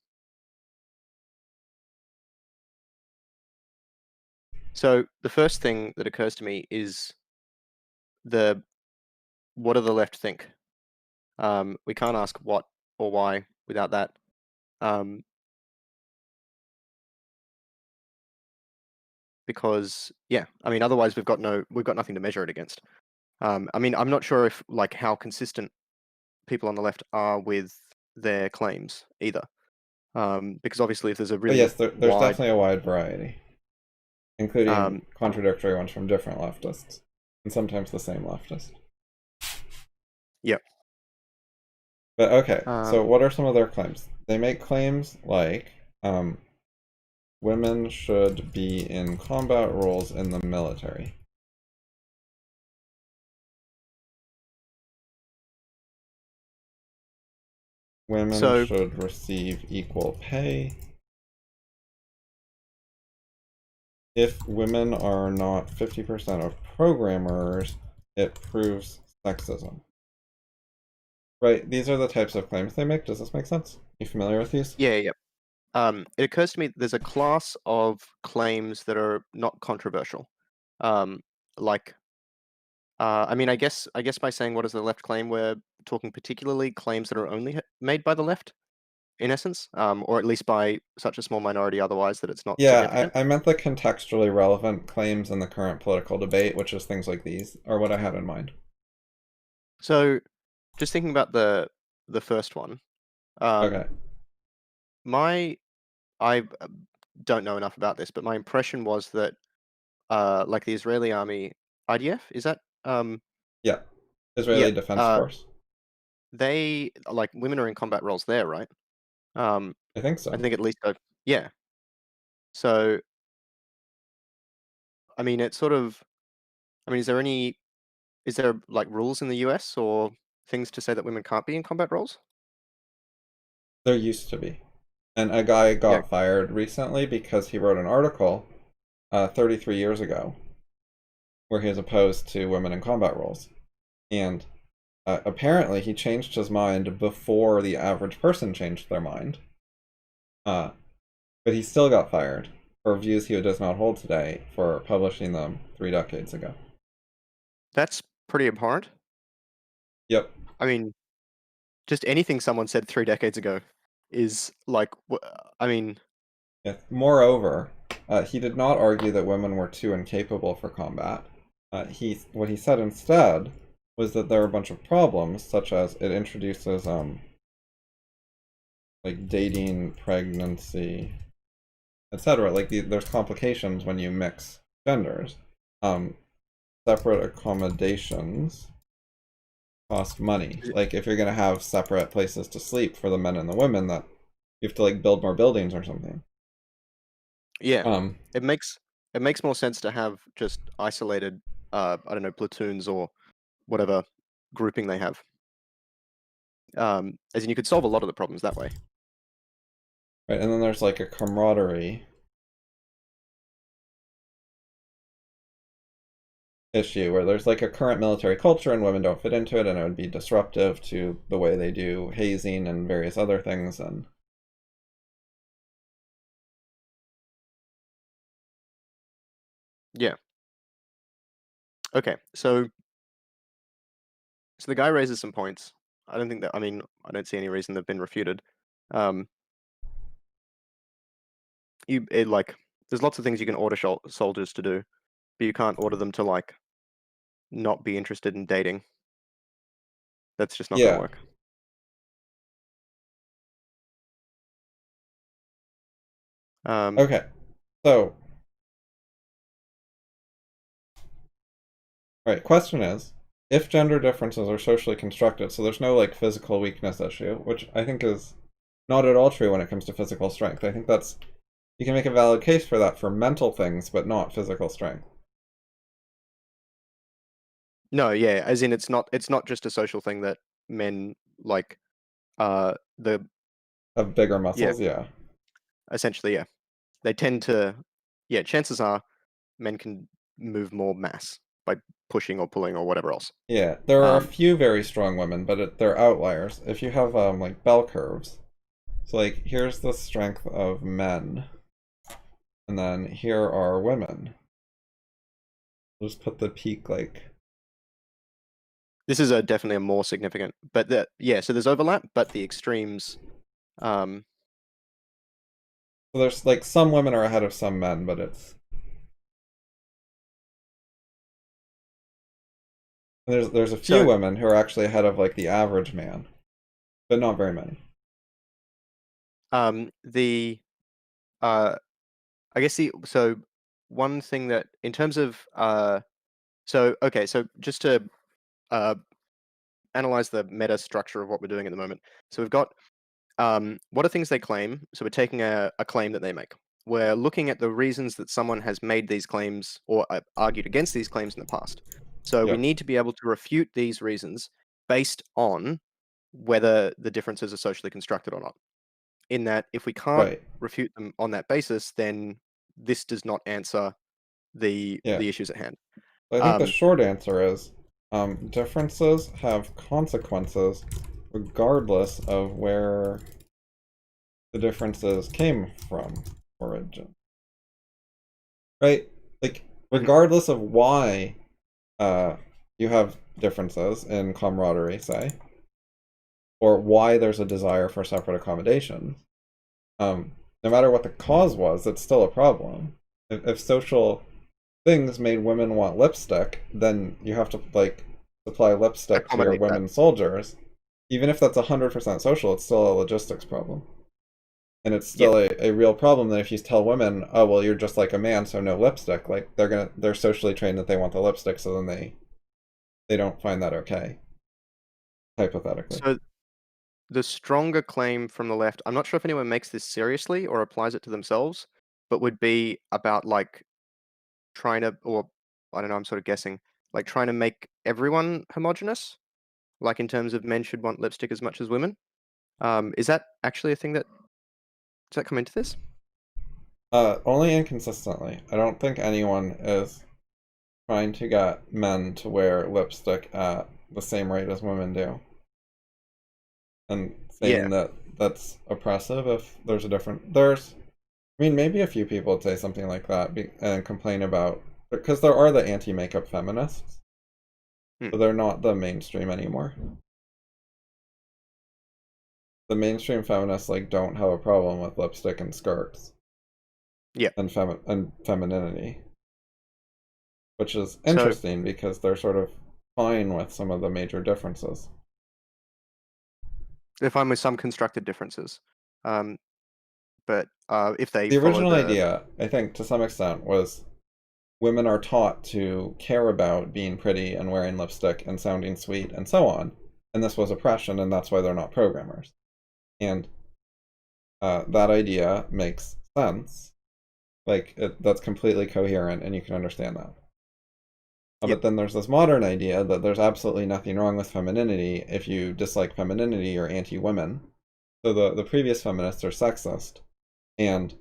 so the first thing that occurs to me is the what do the left think? We can't ask what or why without that. Um, because yeah, I mean, otherwise we've got nothing to measure it against. I mean, I'm not sure if like how consistent people on the left are with their claims either. Because obviously, if there's a But really yes, there's wide, definitely a wide variety, including um, contradictory ones from different leftists, and sometimes the same leftist. yeah, But okay, um, so what are some of their claims? They make claims like women should be in combat roles in the military. Women so should receive equal pay. If women are not 50% of programmers, it proves sexism. Right, these are the types of claims they make. Does this make sense? You familiar with these? yeah, yeah. It occurs to me that there's a class of claims that are not controversial. Um, like, I mean, I guess by saying what does the left claim, we're talking particularly claims that are only made by the left, in essence, or at least by such a small minority otherwise that it's not Yeah, significant. I meant the contextually relevant claims in the current political debate, which is things like these, are what I had in mind. So, just thinking about the first one, Okay. um, my I don't know enough about this, but my impression was that like the Israeli army, IDF, is that Yeah. yeah, Israeli Defense Force. they like women are in combat roles there, right? Um, I think I so. think at least yeah. So I mean, it's sort of. I mean, is there like rules in the US or things to say that women can't be in combat roles? There used to be. And a guy Yeah. got fired recently because he wrote an article 33 years ago where he was opposed to women in combat roles. And apparently he changed his mind before the average person changed their mind. Uh, but he still got fired for views he does not hold today for publishing them 3 decades ago. That's pretty abhorrent. Yep. I mean, just anything someone said 3 decades ago is like, I mean, Yeah. Moreover, he did not argue that women were too incapable for combat. What he said instead was that there are a bunch of problems, such as it introduces like dating, pregnancy, etc. Like there's complications when you mix genders. Um, Separate accommodations cost money. Like if you're gonna have separate places to sleep for the men and the women, that you have to like build more buildings or something. yeah, Um, it makes more sense to have just isolated, I don't know, platoons or whatever grouping they have. As in, you could solve a lot of the problems that way. right, and then there's like a camaraderie issue where there's like a current military culture and women don't fit into it, and it would be disruptive to the way they do hazing and various other things. And Yeah. Okay. So the guy raises some points. I don't think that. I mean, I don't see any reason they've been refuted. Um, like, there's lots of things you can order soldiers to do, but you can't order them to like not be interested in dating. That's just not going to Yeah. work. Um, Okay. So, right, question is, if gender differences are socially constructed, so there's no like physical weakness issue, which I think is not at all true when it comes to physical strength. I think that's you can make a valid case for that for mental things, but not physical strength. no, yeah, as in it's not just a social thing that men like. The Have bigger Yeah, muscles, yeah. essentially, yeah, they tend to. Yeah, chances are men can move more mass by pushing or pulling or whatever else. Yeah, there are a Um, few very strong women, but they're outliers. If you have like bell curves, so like here's the strength of men, and then here are women. We'll just put the peak like this is definitely a more significant, but yeah, so there's overlap, but the extremes. Um, so there's like some women are ahead of some men, but it's there's a few so women who are actually ahead of like the average man, but not very many. the I guess one thing that in terms of so okay, so just to uh analyze the meta structure of what we're doing at the moment. So we've got what are things they claim? So we're taking a claim that they make. We're looking at the reasons that someone has made these claims or argued against these claims in the past. So we Yep. need to be able to refute these reasons based on whether the differences are socially constructed or not. In that, if we can't Right. refute them on that basis, then this does not answer Yeah. the issues at hand. So I think the Um, short answer is differences have consequences regardless of where the differences came from origin. Right? Like mhm. regardless of why uh you have differences in camaraderie, say, or why there's a desire for separate accommodations, um, no matter what the cause was, it's still a problem. If social things made women want lipstick, then you have to like supply lipstick to your Accommodate that. women soldiers. Even if that's 100% social, it's still a logistics problem. And it's Yeah. still a real problem that if you tell women, oh well you're just like a man, so no lipstick, like they're socially trained that they want the lipstick, so then they don't find that okay, hypothetically. So the stronger claim from the left, I'm not sure if anyone makes this seriously or applies it to themselves, but would be about like trying to, or I don't know, I'm sort of guessing, like trying to make everyone homogenous, like in terms of men should want lipstick as much as women. Is that actually a thing that does that come into this? Only inconsistently. I don't think anyone is trying to get men to wear lipstick at the same rate as women do, and Yeah. saying that that's oppressive if there's a different there's I mean maybe a few people would say something like that and complain about because there are the anti-makeup feminists, Hmm. but they're not the mainstream anymore. The mainstream feminists like don't have a problem with lipstick and skirts Yeah. and femininity, which is So interesting because they're sort of fine with some of the major differences. they're fine with some constructed differences, um, but if they The follow original the idea, I think, to some extent, was women are taught to care about being pretty and wearing lipstick and sounding sweet and so on. And this was oppression, and that's why they're not programmers. And that idea makes sense. Like, that's completely coherent, and you can understand that. yeah. But then there's this modern idea that there's absolutely nothing wrong with femininity. If you dislike femininity, you're anti women. So the previous feminists are sexist. And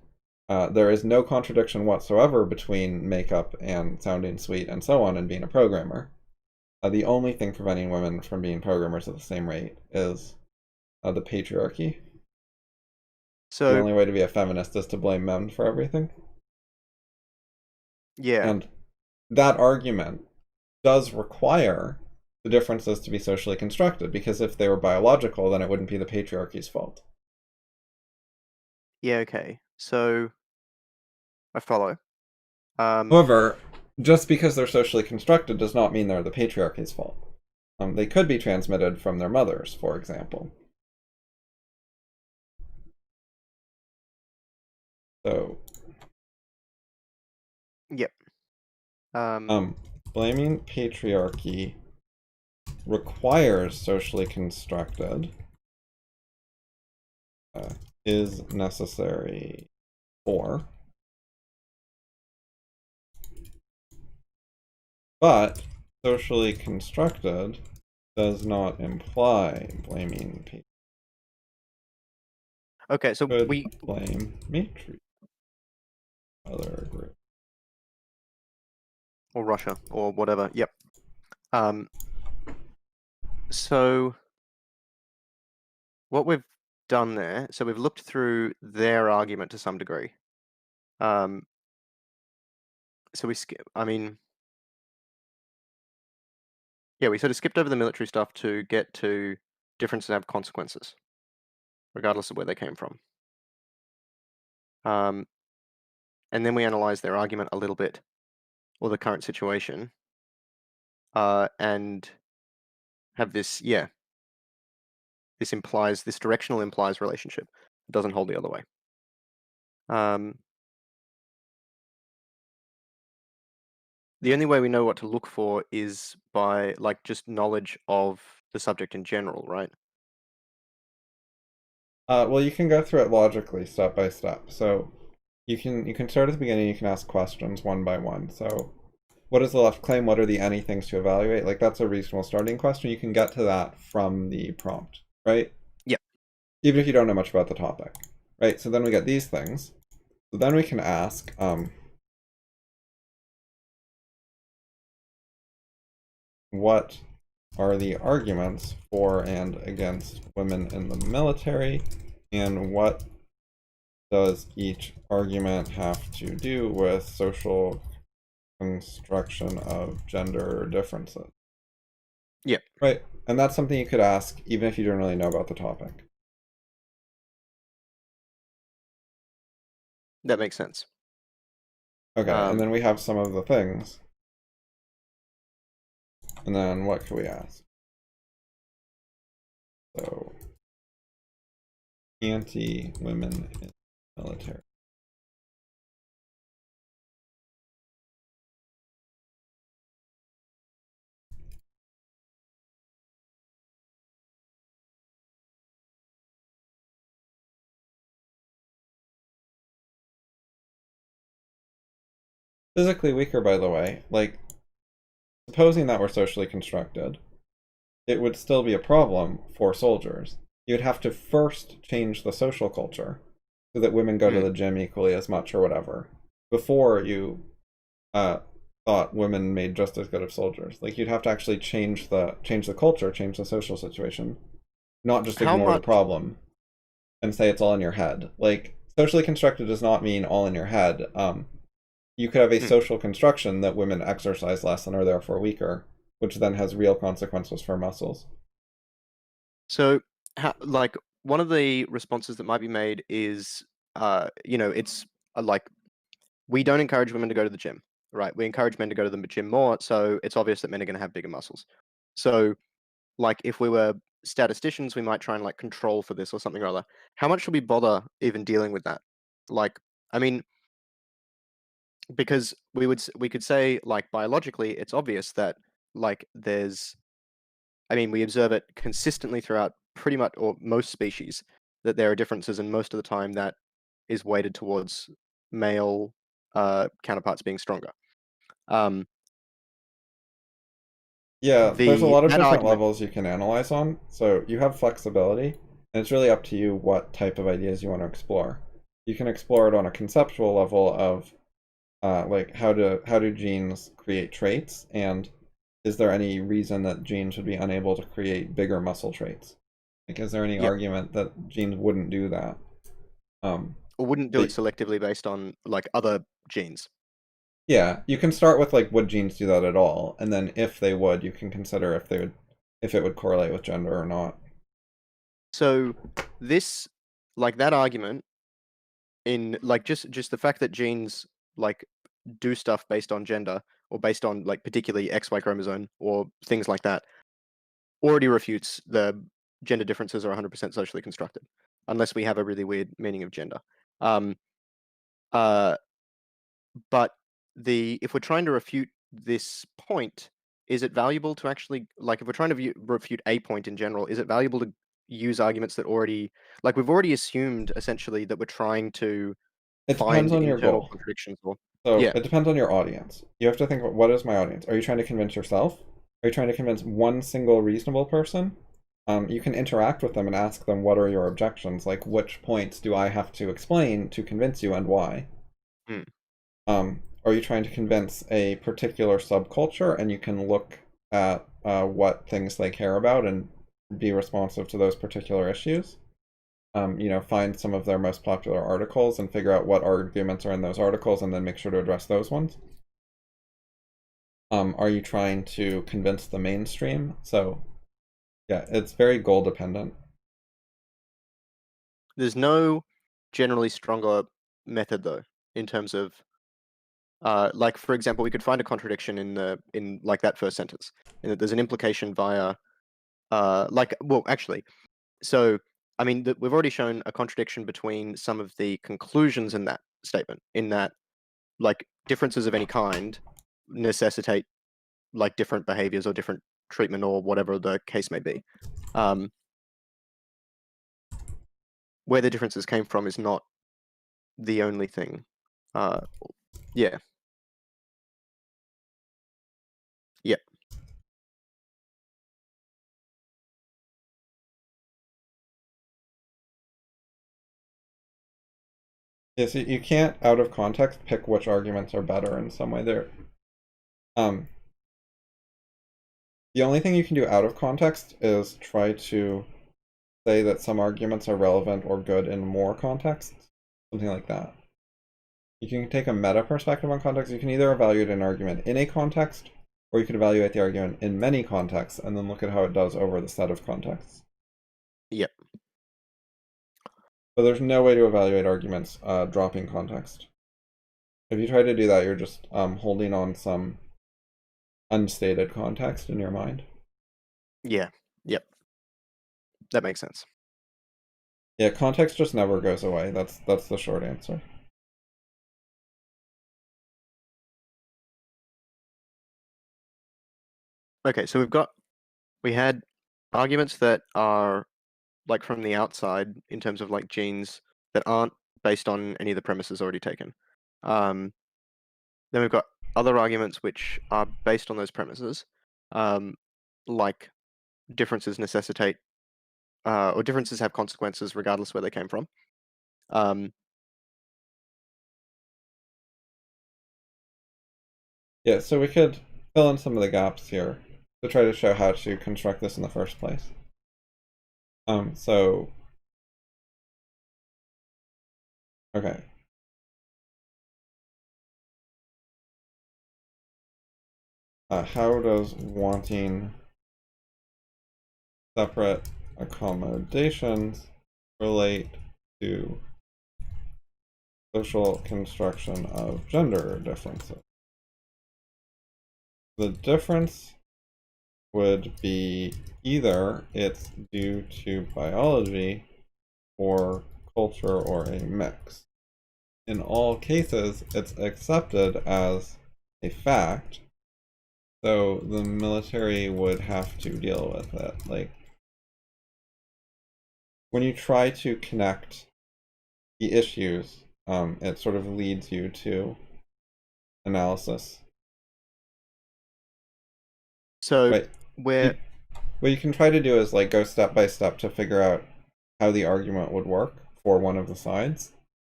there is no contradiction whatsoever between makeup and sounding sweet and so on and being a programmer. The only thing preventing women from being programmers at the same rate is the patriarchy. The So only way to be a feminist is to blame men for everything. yeah. And that argument does require the differences to be socially constructed, because if they were biological, then it wouldn't be the patriarchy's fault. Yeah, okay. So I follow. Um, However, just because they're socially constructed does not mean they're the patriarchy's fault. They could be transmitted from their mothers, for example. So, yep. um, blaming patriarchy requires socially constructed is necessary for, but socially constructed does not imply blaming people. Okay, so Could we blame matriarchy, other group. or Russia or whatever. Yep. Um, so what we've done there, so we've looked through their argument to some degree. Um, so we skip. I mean, yeah, we sort of skipped over the military stuff to get to differences have consequences, regardless of where they came from. Um, and then we analyze their argument a little bit, or the current situation, and have this, yeah, this directional implies relationship. It doesn't hold the other way. Um, the only way we know what to look for is by like just knowledge of the subject in general, right? Well, you can go through it logically, step by step. So you can start at the beginning. You can ask questions one by one. So, what does the left claim? What are the any things to evaluate? Like that's a reasonable starting question. You can get to that from the prompt, right? Yeah. Even if you don't know much about the topic, right? So then we get these things. So then we can ask, what are the arguments for and against women in the military, and what does each argument have to do with social construction of gender differences? Yeah, Right. And that's something you could ask even if you don't really know about the topic. that makes sense. Okay, and Um, then we have some of the things. And then what could we ask? So, anti-women in military. Physically weaker, by the way. Like, supposing that we're socially constructed, it would still be a problem for soldiers. You'd have to first change the social culture so that women go to mm. the gym equally as much or whatever before you uh, thought women made just as good of soldiers. Like you'd have to actually change the culture, change the social situation, not just How ignore the much? problem and say it's all in your head. Like socially constructed does not mean all in your head. You could have a Mm. social construction that women exercise less and are therefore weaker, which then has real consequences for muscles. So, like, one of the responses that might be made is, it's like we don't encourage women to go to the gym, right? We encourage men to go to the gym more, so it's obvious that men are going to have bigger muscles. So, like, if we were statisticians, we might try and like control for this or something or other. How much should we bother even dealing with that? Like, I mean, because we could say like biologically, it's obvious that like there's I mean, we observe it consistently throughout pretty much or most species that there are differences, and most of the time that is weighted towards male counterparts being stronger. Um, Yeah, there's a lot of that different argument, levels you can analyze on. So you have flexibility, and it's really up to you what type of ideas you want to explore. You can explore it on a conceptual level of like how do genes create traits, and is there any reason that genes would be unable to create bigger muscle traits? Like, is there any yep, argument that genes wouldn't do that? Um, or wouldn't do it they, selectively based on like other genes. Yeah, you can start with like, would genes do that at all? And then if they would, you can consider if it would correlate with gender or not. So this, like that argument in like just the fact that genes like do stuff based on gender or based on like particularly XY chromosome or things like that already refutes the gender differences are 100% socially constructed, unless we have a really weird meaning of gender. Um, uh, but if we're trying to refute this point, is it valuable to actually like if we're trying to refute a point in general, is it valuable to use arguments that already like we've already assumed essentially that we're trying to It depends find on your internal goal. contradictions or So yeah. it depends on your audience. You have to think about, what is my audience? Are you trying to convince yourself? Are you trying to convince one single reasonable person? You can interact with them and ask them, what are your objections? Like, which points do I have to explain to convince you and why? Hmm. Are you trying to convince a particular subculture, and you can look at what things they care about and be responsive to those particular issues? Find some of their most popular articles and figure out what arguments are in those articles and then make sure to address those ones. Are you trying to convince the mainstream? So, yeah, it's very goal dependent. There's no generally stronger method though in terms of like for example, we could find a contradiction in like that first sentence, and that there's an implication via like well actually, so I mean we've already shown a contradiction between some of the conclusions in that statement, in that like differences of any kind necessitate like different behaviors or different treatment or whatever the case may be. Um, where the differences came from is not the only thing. Uh, yeah, yeah. Yeah, so you can't, out of context, pick which arguments are better in some way. Um, the only thing you can do out of context is try to say that some arguments are relevant or good in more contexts, something like that. You can take a meta perspective on context. You can either evaluate an argument in a context, or you can evaluate the argument in many contexts and then look at how it does over the set of contexts. Yep. But there's no way to evaluate arguments dropping context. If you try to do that, you're just holding on some unstated context in your mind. Yeah. Yep. That makes sense. Yeah, context just never goes away. That's the short answer. Okay, so we had arguments that are like from the outside in terms of like genes that aren't based on any of the premises already taken. Um, then we've got other arguments which are based on those premises, um, like differences necessitate or differences have consequences regardless where they came from. Um, Yeah, so we could fill in some of the gaps here to try to show how to construct this in the first place. So okay. How does wanting separate accommodations relate to social construction of gender differences? The difference would be either it's due to biology or culture or a mix. In all cases, it's accepted as a fact, so the military would have to deal with it. Like, when you try to connect the issues, it sort of leads you to analysis. so Right? where You, what you can try to do is like go step by step to figure out how the argument would work for one of the sides,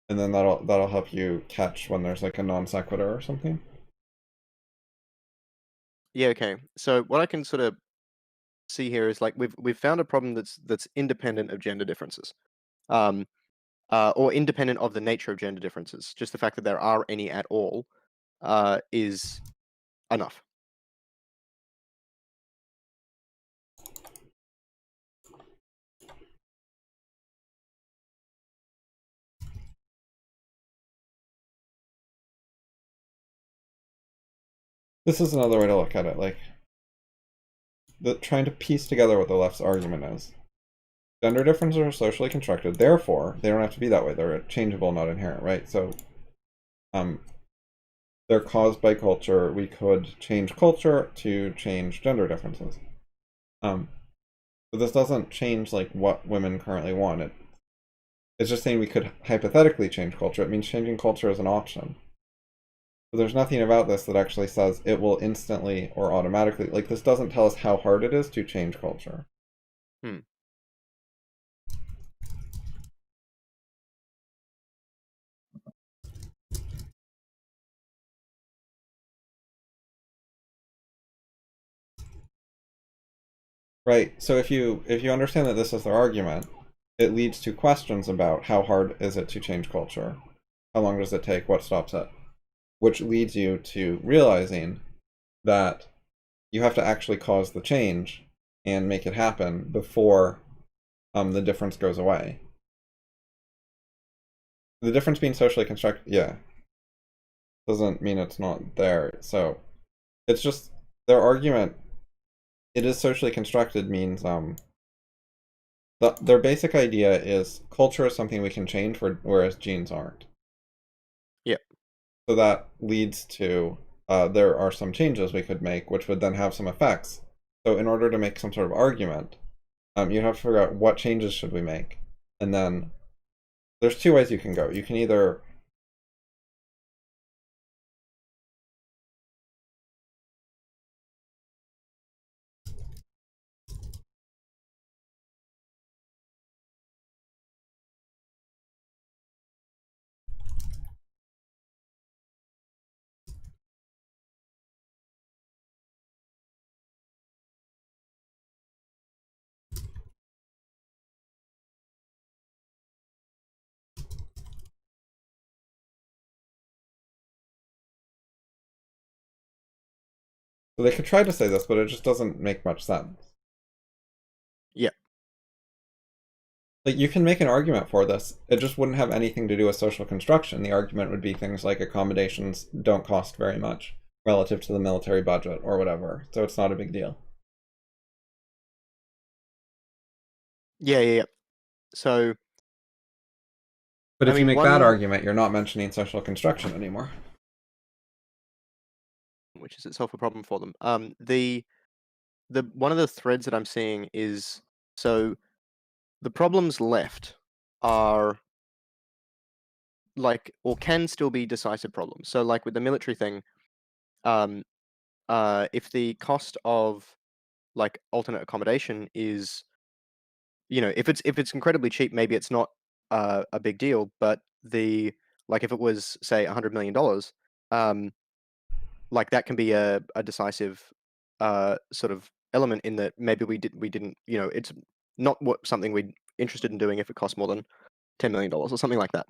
and then that'll help you catch when there's like a non sequitur or something. yeah, okay. So what I can sort of see here is like we've found a problem that's independent of gender differences. Um, or independent of the nature of gender differences, just the fact that there are any at all, is enough. This is another way to look at it, like trying to piece together what the left's argument is. Gender differences are socially constructed, therefore they don't have to be that way. They're changeable, not inherent, right? So um, they're caused by culture. We could change culture to change gender differences. But this doesn't change like what women currently want. It's just saying we could hypothetically change culture. It means changing culture is an option. But there's nothing about this that actually says it will instantly or automatically. Like this doesn't tell us how hard it is to change culture. Hmm. Right. So if you understand that this is their argument, it leads to questions about how hard is it to change culture? How long does it take? What stops it? Which leads you to realizing that you have to actually cause the change and make it happen before the difference goes away. The difference being socially constructed, yeah, doesn't mean it's not there. So it's just their argument. It is socially constructed means their basic idea is culture is something we can change, whereas genes aren't. Yeah. So that leads to there are some changes we could make, which would then have some effects. So in order to make some sort of argument, you have to figure out what changes should we make, and then there's two ways you can go. You can either so they could try to say this, but it just doesn't make much sense. Yeah. Like you can make an argument for this, it just wouldn't have anything to do with social construction. The argument would be things like accommodations don't cost very much relative to the military budget or whatever, so it's not a big deal. Yeah. Yeah. Yeah. So, But I if you mean, make that one, argument, you're not mentioning social construction anymore. which is itself a problem for them. The one of the threads that I'm seeing is, so the problems left are like, or can still be decisive problems. So like with the military thing, um, if the cost of like alternate accommodation is, if it's incredibly cheap, maybe it's not a big deal. But like if it was say $100 million, um, like that can be a decisive sort of element in that maybe we didn't, it's not something we're interested in doing if it costs more than $10 million or something like that.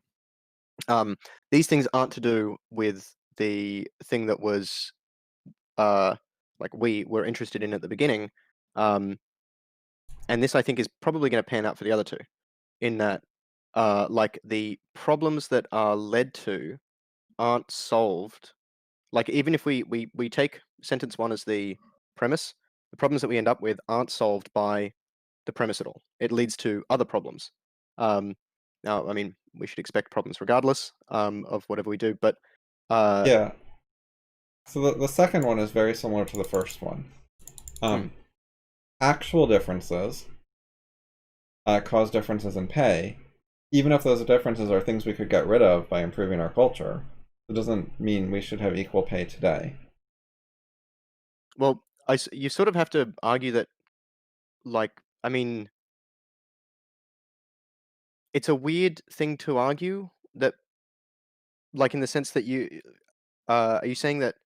These things aren't to do with the thing that was uh, like we were interested in at the beginning. Um, and this I think is probably going to pan out for the other two, in that like the problems that are led to aren't solved. Like even if we take sentence one as the premise, the problems that we end up with aren't solved by the premise at all. It leads to other problems. Um, Now, I mean, we should expect problems regardless of whatever we do, but uh, Yeah. So the second one is very similar to the first one. hmm, Um, Actual differences cause differences in pay, even if those differences are things we could get rid of by improving our culture. It doesn't mean we should have equal pay today. well, you sort of have to argue that, like, I mean, it's a weird thing to argue that, like, in the sense that are you saying that,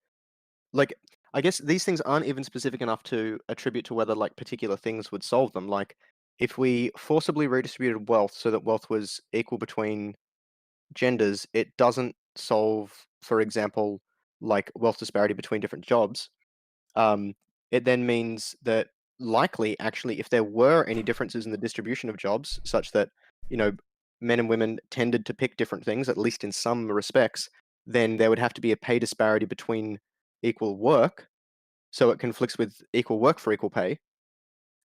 like, I guess these things aren't even specific enough to attribute to whether like particular things would solve them. Like, if we forcibly redistributed wealth so that wealth was equal between genders, it doesn't solve, for example, like wealth disparity between different jobs, um, it then means that likely, actually, if there were any differences in the distribution of jobs, such that you know men and women tended to pick different things, at least in some respects, then there would have to be a pay disparity between equal work, so it conflicts with equal work for equal pay,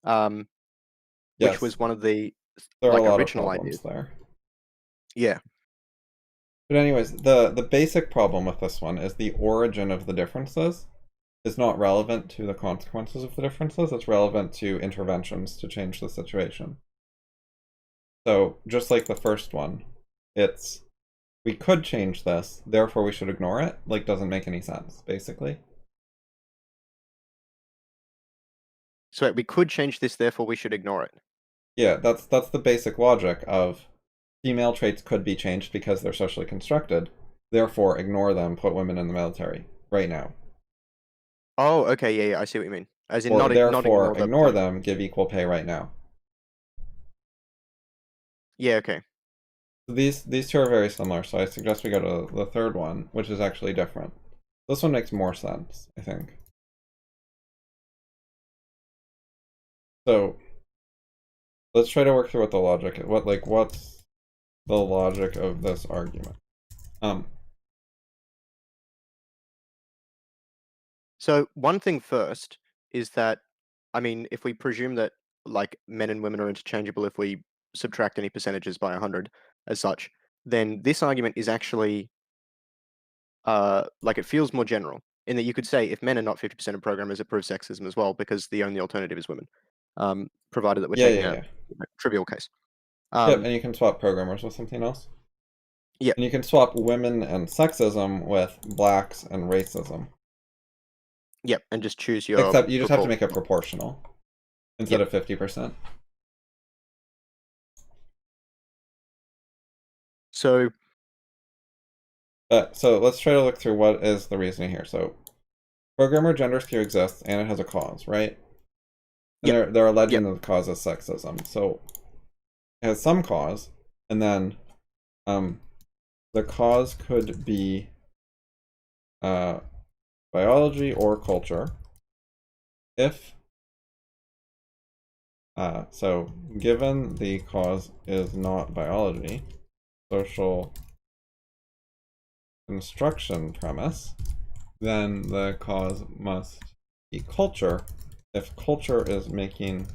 um, which Yes, was one of the there are a like lot of original ideas. problems there. Yeah. But anyways, the basic problem with this one is the origin of the differences is not relevant to the consequences of the differences, it's relevant to interventions to change the situation. So just like the first one, it's we could change this, therefore we should ignore it, like doesn't make any sense, basically. So we could change this, therefore we should ignore it. Yeah, that's the basic logic of female traits could be changed because they're socially constructed. Therefore, ignore them, put women in the military right now. Oh, okay, yeah, yeah, I see what you mean. As in Or not therefore, ignore the ignore like. them, give equal pay right now. Yeah, okay. So these two are very similar, so I suggest we go to the third one, which is actually different. This one makes more sense, I think. So let's try to work through what the logic is. What's the logic of this argument? Um, So one thing first is that, I mean, if we presume that like men and women are interchangeable if we subtract any percentages by 100 as such, then this argument is actually like it feels more general in that you could say if men are not 50% of programmers, it proves sexism as well because the only alternative is women, provided that we're yeah, taking yeah, a yeah. trivial case. Yep, Um, and you can swap programmers with something else. yeah, And you can swap women and sexism with blacks and racism. yeah, and just choose your Except you just have to propor. make it proportional Yeah. instead of 50%. So So let's try to look through what is the reasoning here. So programmer gender skew exists and it has a cause, right? And yep, they're yep. alleging that the cause is sexism. So it has some cause, and then um, the cause could be uh, biology or culture. If so, given the cause is not biology, social construction premise, then the cause must be culture. If culture is making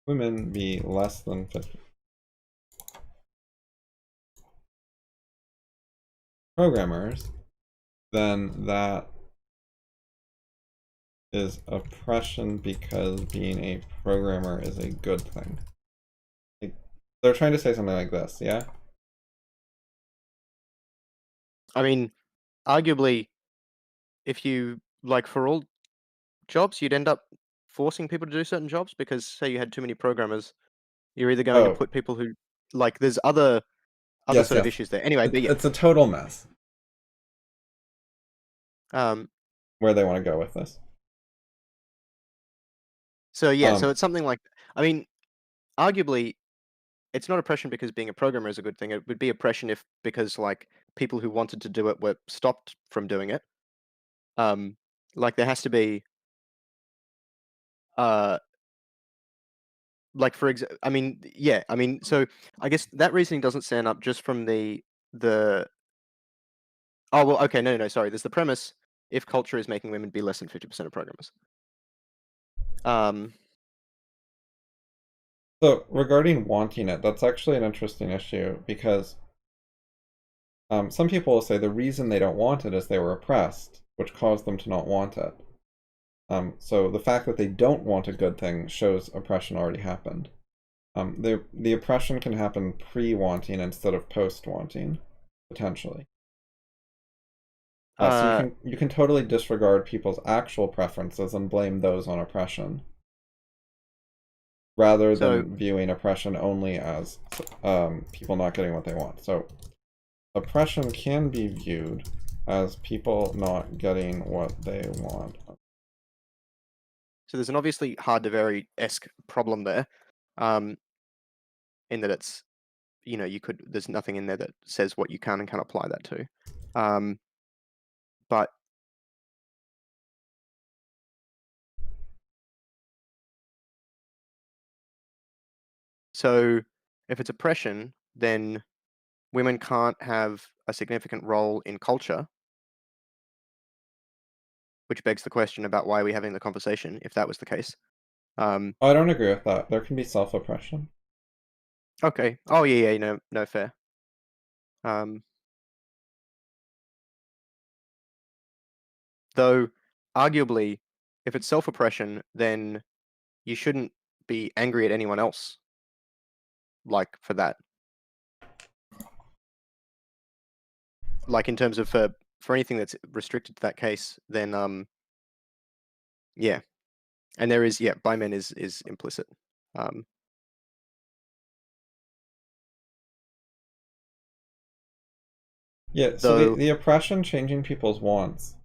women be less than 50 programmers, then that is oppression because being a programmer is a good thing. Like, they're trying to say something like this, yeah? I mean, arguably, if you like for all jobs, you'd end up forcing people to do certain jobs because say you had too many programmers, you're either going to Oh, put people who like there's other yes, sort of yes. issues there. Anyway, but yeah. It's a total mess Um, where they want to go with this. so yeah, so Um, it's something like I mean, arguably, it's not oppression because being a programmer is a good thing. It would be oppression if because like people who wanted to do it were stopped from doing it. Um, like there has to be uh like I mean, yeah, I mean, so I guess that reasoning doesn't stand up just from the oh well, okay, no, no, no, sorry. There's the premise if culture is making women be less than 50% of programmers. Um, so regarding wanting it, that's actually an interesting issue because some people will say the reason they don't want it is they were oppressed, which caused them to not want it. So the fact that they don't want a good thing shows oppression already happened. The oppression can happen pre-wanting instead of post-wanting, potentially. So uh, you can totally disregard people's actual preferences and blame those on oppression, rather so than viewing oppression only as people not getting what they want. So oppression can be viewed as people not getting what they want. so there's an obviously hard to vary-esque problem there, um, in that it's you could there's nothing in there that says what you can and can't apply that to. Um, but So if it's oppression, then women can't have a significant role in culture, which begs the question about why are we having the conversation if that was the case. Um, I don't agree with that. There can be self-oppression. okay. Oh yeah, yeah, no, no, fair. Um, though, arguably, if it's self-oppression, then you shouldn't be angry at anyone else, like for that. Like in terms of for anything that's restricted to that case, then yeah, and there is yeah, by men is implicit. Um, Yeah, so though, the oppression changing people's wants,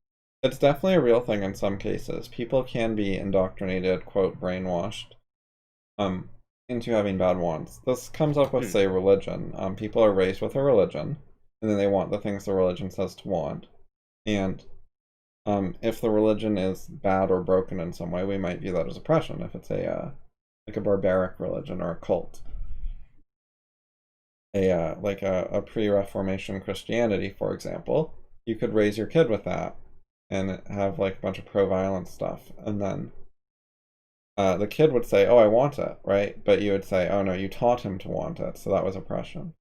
it's definitely a real thing in some cases. People can be indoctrinated, quote, brainwashed, um, into having bad wants. This comes up with, mm, say, religion. People are raised with a religion, and then they want the things the religion says to want. And if the religion is bad or broken in some way, we might view that as oppression. If it's a like a barbaric religion or a cult, a pre-Reformation Christianity, for example, you could raise your kid with that and have like a bunch of pro-violence stuff, and then the kid would say, "Oh, I want it," right? But you would say, "Oh no, you taught him to want it, so that was oppression."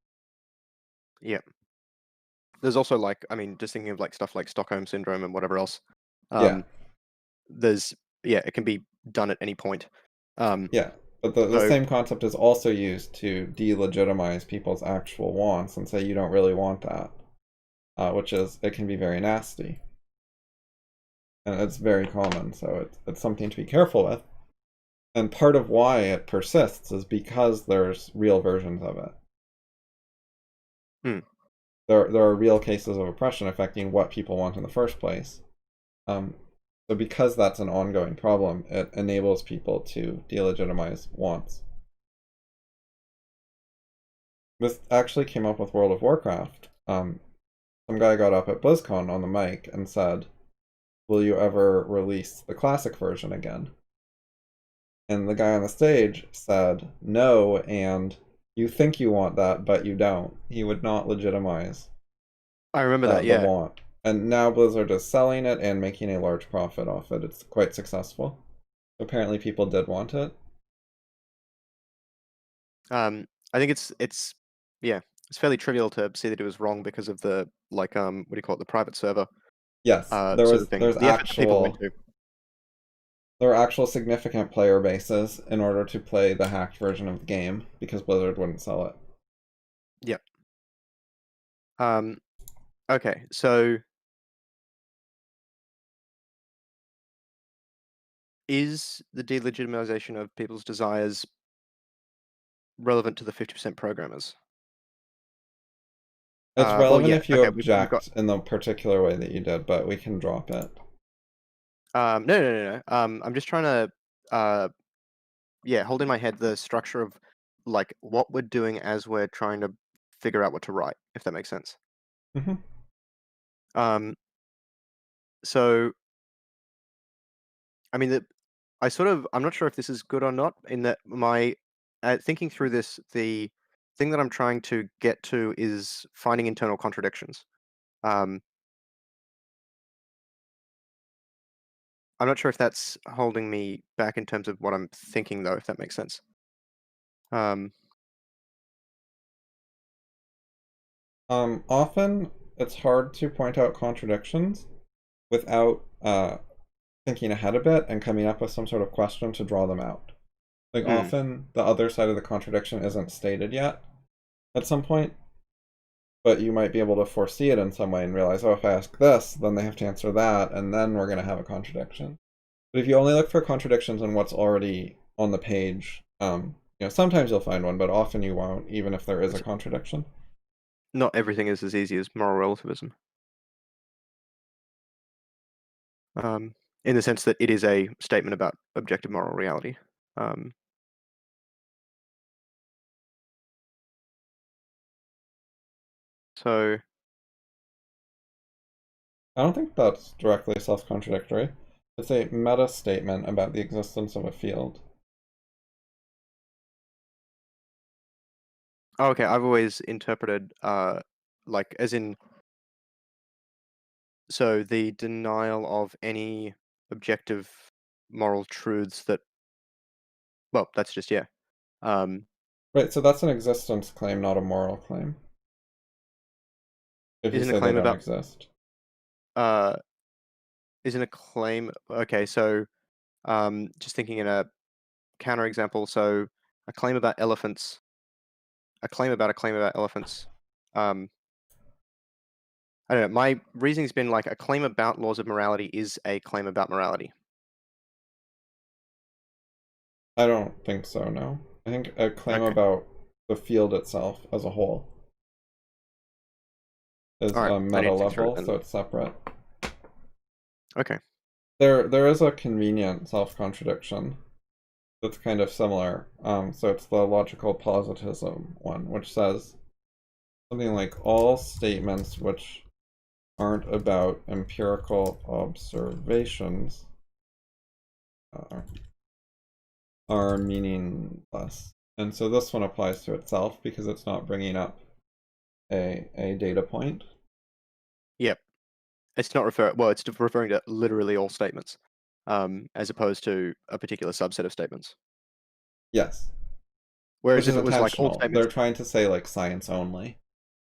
yeah. There's also like, I mean, just thinking of like stuff like Stockholm syndrome and whatever else. Yeah, Um, there's yeah, it can be done at any point. Um, yeah. But the so same concept is also used to delegitimize people's actual wants and say you don't really want that, which is it can be very nasty and it's very common. So it's something to be careful with. And part of why it persists is because there's real versions of it. mm, There are real cases of oppression affecting what people want in the first place. Um, so because that's an ongoing problem, it enables people to delegitimize wants. This actually came up with World of Warcraft. Some guy got up at BlizzCon on the mic and said, "Will you ever release the classic version again?" And the guy on the stage said, "No, and you think you want that, but you don't." He would not legitimize I remember that. the Yeah. want. And now Blizzard is selling it and making a large profit off it. It's quite successful. Apparently, people did want it. I think it's yeah, it's fairly trivial to see that it was wrong because of the like what do you call it, the private server Yes, sort of thing. The effort that people went to. there were actual significant player bases in order to play the hacked version of the game because Blizzard wouldn't sell it. Yeah. Um, okay, so is the delegitimization of people's desires relevant to the 50% programmers? It's Well, relevant yeah. if you Okay, we've got object in the particular way that you did, but we can drop it. no, no, no, no. I'm just trying to yeah, hold in my head the structure of like what we're doing as we're trying to figure out what to write, if that makes sense. Hmm. Um, so I mean, I'm not sure if this is good or not. In that my thinking through this, the thing that I'm trying to get to is finding internal contradictions. Um, I'm not sure if that's holding me back in terms of what I'm thinking, though, if that makes sense. Um, Often it's hard to point out contradictions without thinking ahead a bit and coming up with some sort of question to draw them out. Like mm, often the other side of the contradiction isn't stated yet at some point, but you might be able to foresee it in some way and realize, oh, if I ask this, then they have to answer that, and then we're going to have a contradiction. But if you only look for contradictions in what's already on the page, sometimes you'll find one, but often you won't, even if there is a it's, contradiction. not everything is as easy as moral relativism. Um, in the sense that it is a statement about objective moral reality. Um, so I don't think that's directly self-contradictory. It's a meta statement about the existence of a field. Oh, okay, I've always interpreted, like, as in, so the denial of any objective moral truths that, well, that's just, yeah. Um, Right, so that's an existence claim, not a moral claim, if you isn't a say they claim don't about, exist. uh, isn't a claim, okay, so, just thinking in a counterexample, so a claim about elephants, a claim about elephants, um, I don't know, my reasoning's been like a claim about laws of morality is a claim about morality. I don't think so, no. I think a claim Okay, about the field itself as a whole is alright, a I need meta to think through it level, then. so it's separate. Okay, There is a convenient self-contradiction that's kind of similar. So it's the logical positivism one, which says something like all statements which aren't about empirical observations uh, are meaningless. And so this one applies to itself because it's not bringing up a data point. yep. It's not it's referring to literally all statements, as opposed to a particular subset of statements. Yes, which Whereas is if it was like all intentional. statements, They're trying to say like science only,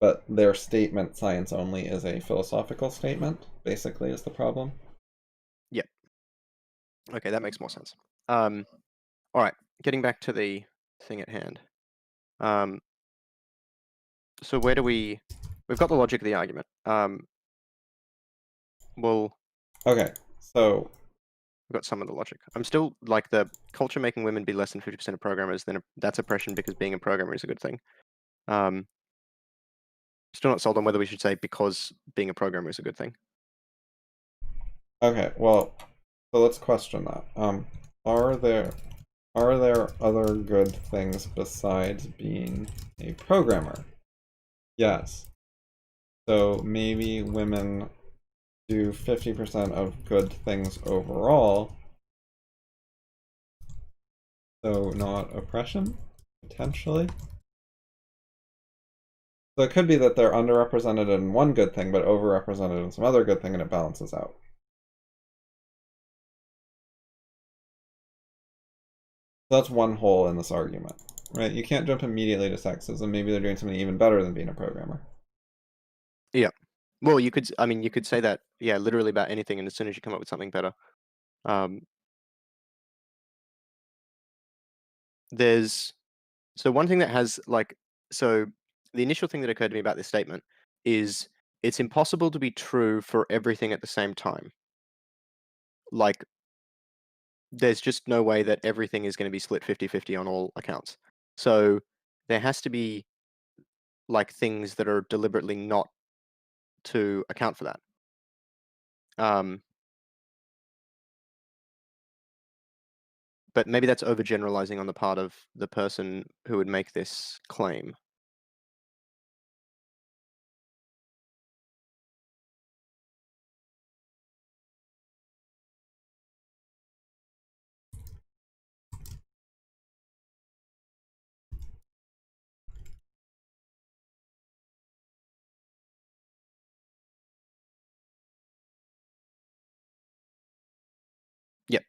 but their statement science only is a philosophical statement, basically, is the problem. yep. Okay, that makes more sense. Um, all right, getting back to the thing at hand. Um, so where do we've got the logic of the argument. Well, Okay, so we've got some of the logic. I'm still like the culture making women be less than 50% of programmers, then that's oppression because being a programmer is a good thing. Um, Still not sold on whether we should say because being a programmer is a good thing. okay, well, so let's question that. Are there are there other good things besides being a programmer? Yes. So maybe women do 50% of good things overall, so not oppression, potentially. So it could be that they're underrepresented in one good thing, but overrepresented in some other good thing, and it balances out. So that's one hole in this argument, right? You can't jump immediately to sexism. Maybe they're doing something even better than being a programmer. Yeah. Well, I mean, you could say that, yeah, literally about anything, and as soon as you come up with something better, um, there's so one thing that has like so the initial thing that occurred to me about this statement is it's impossible to be true for everything at the same time. Like, there's just no way that everything is going to be split 50-50 on all accounts. So there has to be like things that are deliberately not to account for that. Um, but maybe that's overgeneralizing on the part of the person who would make this claim. Yep.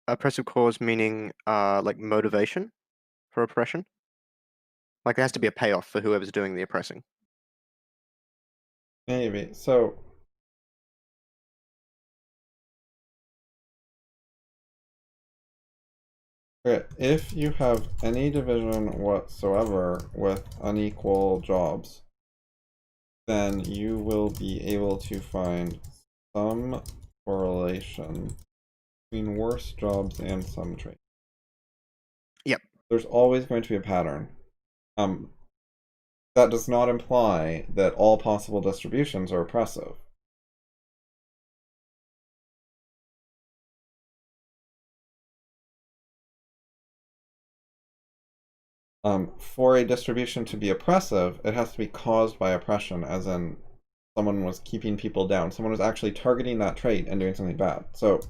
Oppressive cause meaning like motivation for oppression. Like there has to be a payoff for whoever's doing the oppressing. Maybe. So Okay, if you have any division whatsoever with unequal jobs, then you will be able to find some correlation between worse jobs and some traits. Yep. There's always going to be a pattern. That does not imply that all possible distributions are oppressive. For a distribution to be oppressive, it has to be caused by oppression, as in someone was keeping people down. Someone was actually targeting that trait and doing something bad. So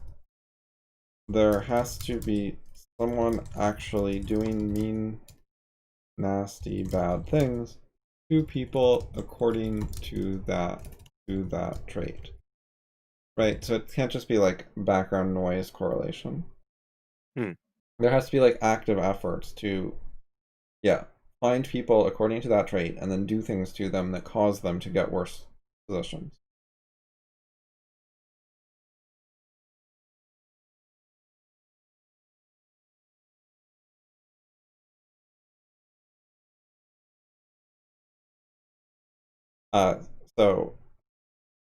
there has to be someone actually doing mean, nasty, bad things to people according to that trait. Right? So it can't just be like background noise correlation. Hmm. There has to be like active efforts to, yeah, find people according to that trait and then do things to them that cause them to get worse positions. Uh, so,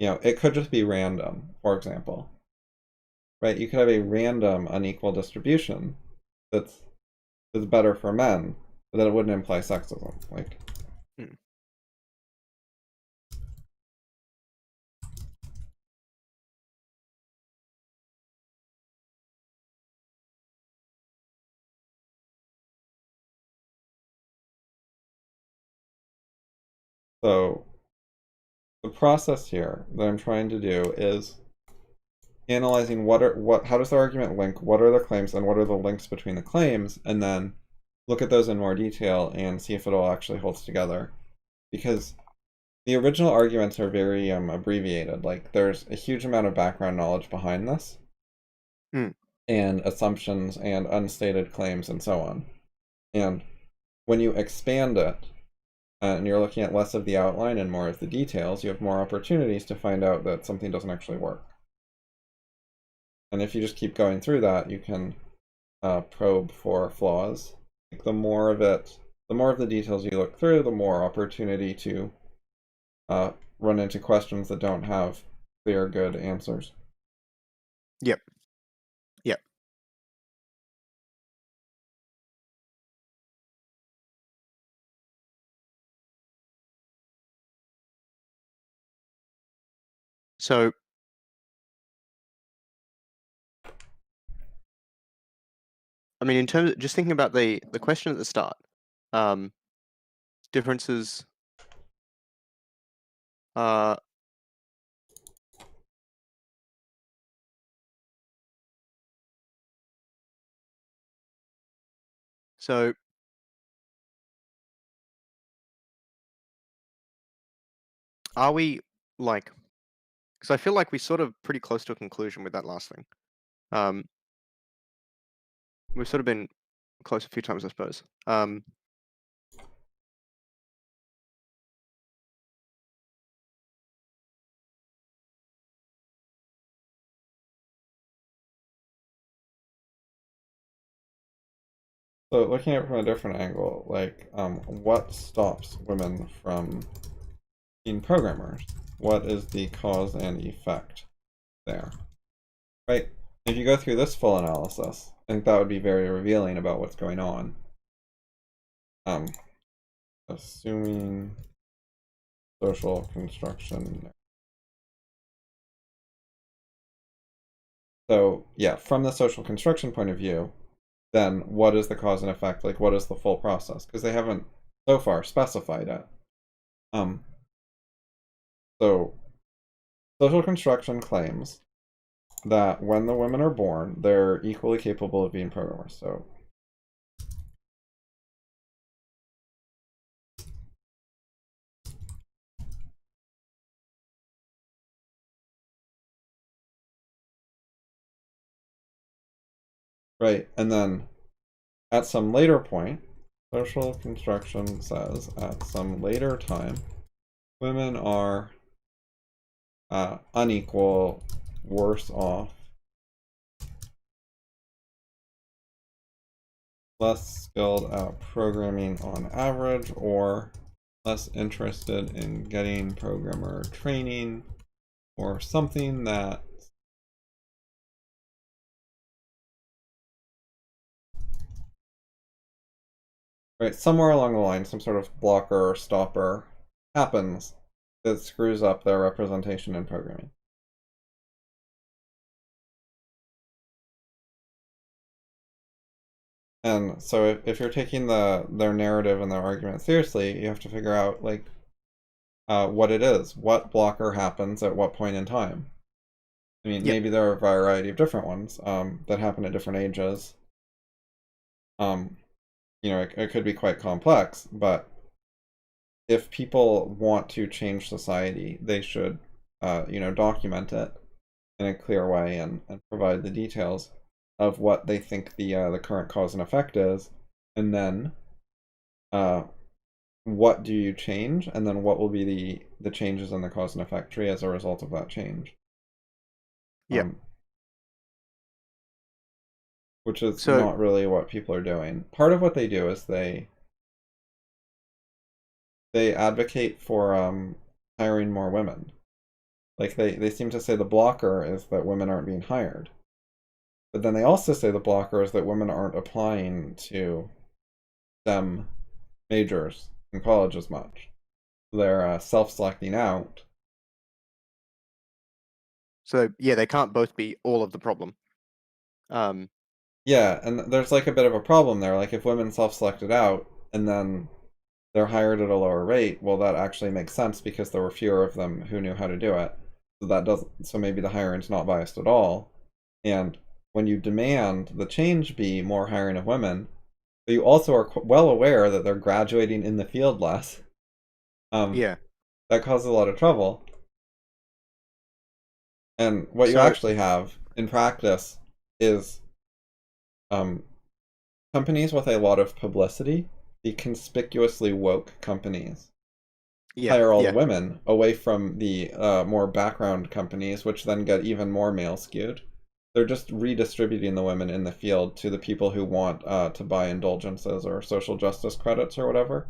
it could just be random, for example. Right? You could have a random unequal distribution that's better for men, but that it wouldn't imply sexism. Like, Hmm. so the process here that I'm trying to do is analyzing how does the argument link, what are the claims, and what are the links between the claims, and then look at those in more detail and see if it all actually holds together. Because the original arguments are very abbreviated. Like there's a huge amount of background knowledge behind this, Hmm. and assumptions and unstated claims and so on. And when you expand it, and you're looking at less of the outline and more of the details, you have more opportunities to find out that something doesn't actually work. And if you just keep going through that, you can probe for flaws. Like the more of the details you look through, the more opportunity to run into questions that don't have clear, good answers. Yep. Yep. So, I mean, in terms of just thinking about the question at the start, um, differences. Uh, so are we like? Because I feel like we sort of pretty close to a conclusion with that last thing. Um, we've sort of been close a few times, I suppose. So looking at it from a different angle, like what stops women from being programmers? What is the cause and effect there? Right? If you go through this full analysis, I think that would be very revealing about what's going on. Um, assuming social construction. So yeah, from the social construction point of view, then what is the cause and effect? Like, what is the full process? Because they haven't so far specified it. Um, so social construction claims that when the women are born, they're equally capable of being programmers. So right, and then at some later point, social construction says at some later time, women are unequal, worse off, less skilled at programming on average, or less interested in getting programmer training, or something that right somewhere along the line some sort of blocker or stopper happens that screws up their representation in programming. And so if you're taking their narrative and their argument seriously, you have to figure out like what it is, what blocker happens at what point in time. I mean, Yep. maybe there are a variety of different ones that happen at different ages. Um, it could be quite complex, but if people want to change society, they should, document it in a clear way and provide the details of what they think the current cause and effect is, and then uh, what do you change, and then what will be the changes in the cause and effect tree as a result of that change. Yep. Um, which is So not really what people are doing. Part of what they do is they advocate for hiring more women. Like they seem to say the blocker is that women aren't being hired. But then they also say the blocker is that women aren't applying to STEM majors in college as much. They're self-selecting out. so yeah, they can't both be all of the problem. Um, Yeah, and there's like a bit of a problem there. Like if women self-selected out and then they're hired at a lower rate, well, that actually makes sense because there were fewer of them who knew how to do it. So that doesn't. So maybe the hiring's not biased at all. And when you demand the change be more hiring of women, but you also are well aware that they're graduating in the field less, um, yeah. that causes a lot of trouble. And what you So actually have in practice is um, companies with a lot of publicity, the conspicuously woke companies, yeah, hire all the yeah, women away from the more background companies, which then get even more male skewed. They're just redistributing the women in the field to the people who want to buy indulgences or social justice credits or whatever.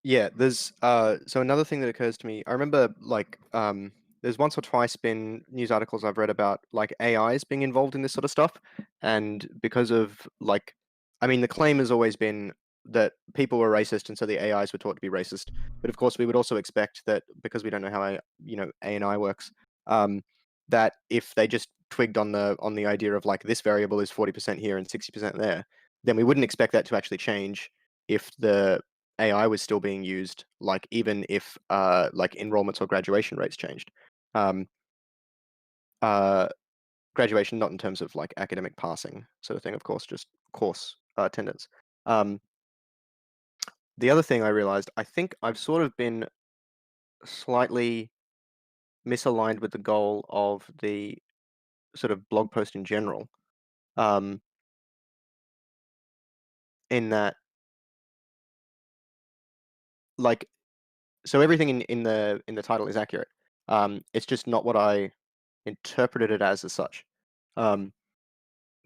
yeah. There's so another thing that occurs to me. I remember like there's once or twice been news articles I've read about like AIs being involved in this sort of stuff, and because of like, I mean, the claim has always been that people were racist, and so the AIs were taught to be racist. But of course, we would also expect that because we don't know how AI works, um, that if they just twigged on the idea of like this variable is 40% here and 60% there, then we wouldn't expect that to actually change if the AI was still being used, like even if like enrollments or graduation rates changed. Um, uh, Graduation, not in terms of like academic passing sort of thing, of course, just course attendance. Um, the other thing I realized, I think I've sort of been slightly misaligned with the goal of the sort of blog post in general, um, in that like so everything in the title is accurate. It's just not what I interpreted it as such. Um,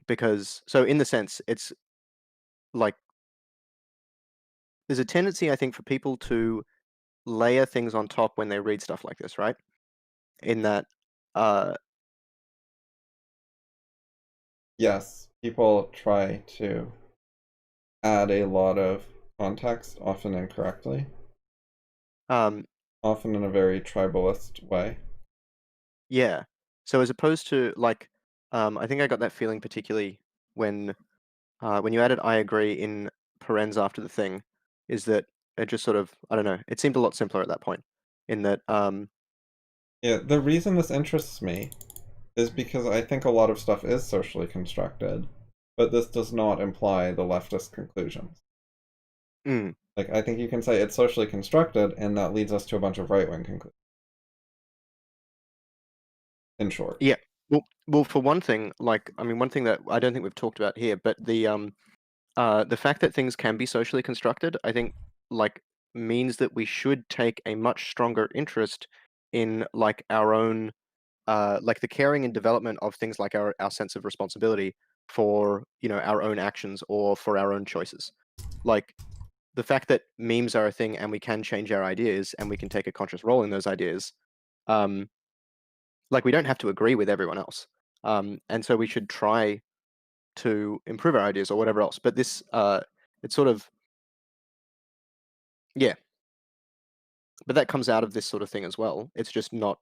because so in the sense it's like there's a tendency I think for people to layer things on top when they read stuff like this, right? In that uh Yes, people try to add a lot of context, often incorrectly, um often in a very tribalist way. yeah. So as opposed to like I think I got that feeling particularly when you added I agree in parens after the thing, is that it just sort of, I don't know, it seemed a lot simpler at that point. In that Yeah, the reason this interests me is because I think a lot of stuff is socially constructed, but this does not imply the leftist conclusions. mm, Like, I think you can say it's socially constructed, and that leads us to a bunch of right wing conclusions, in short. yeah. Well, for one thing, like I mean, one thing that I don't think we've talked about here, but the fact that things can be socially constructed, I think, like, means that we should take a much stronger interest in like our own, like the caring and development of things like our sense of responsibility for, our own actions or for our own choices. Like, the fact that memes are a thing and we can change our ideas and we can take a conscious role in those ideas, um, like, we don't have to agree with everyone else. And so we should try to improve our ideas or whatever else. But this, it's sort of, yeah, but that comes out of this sort of thing as well. It's just not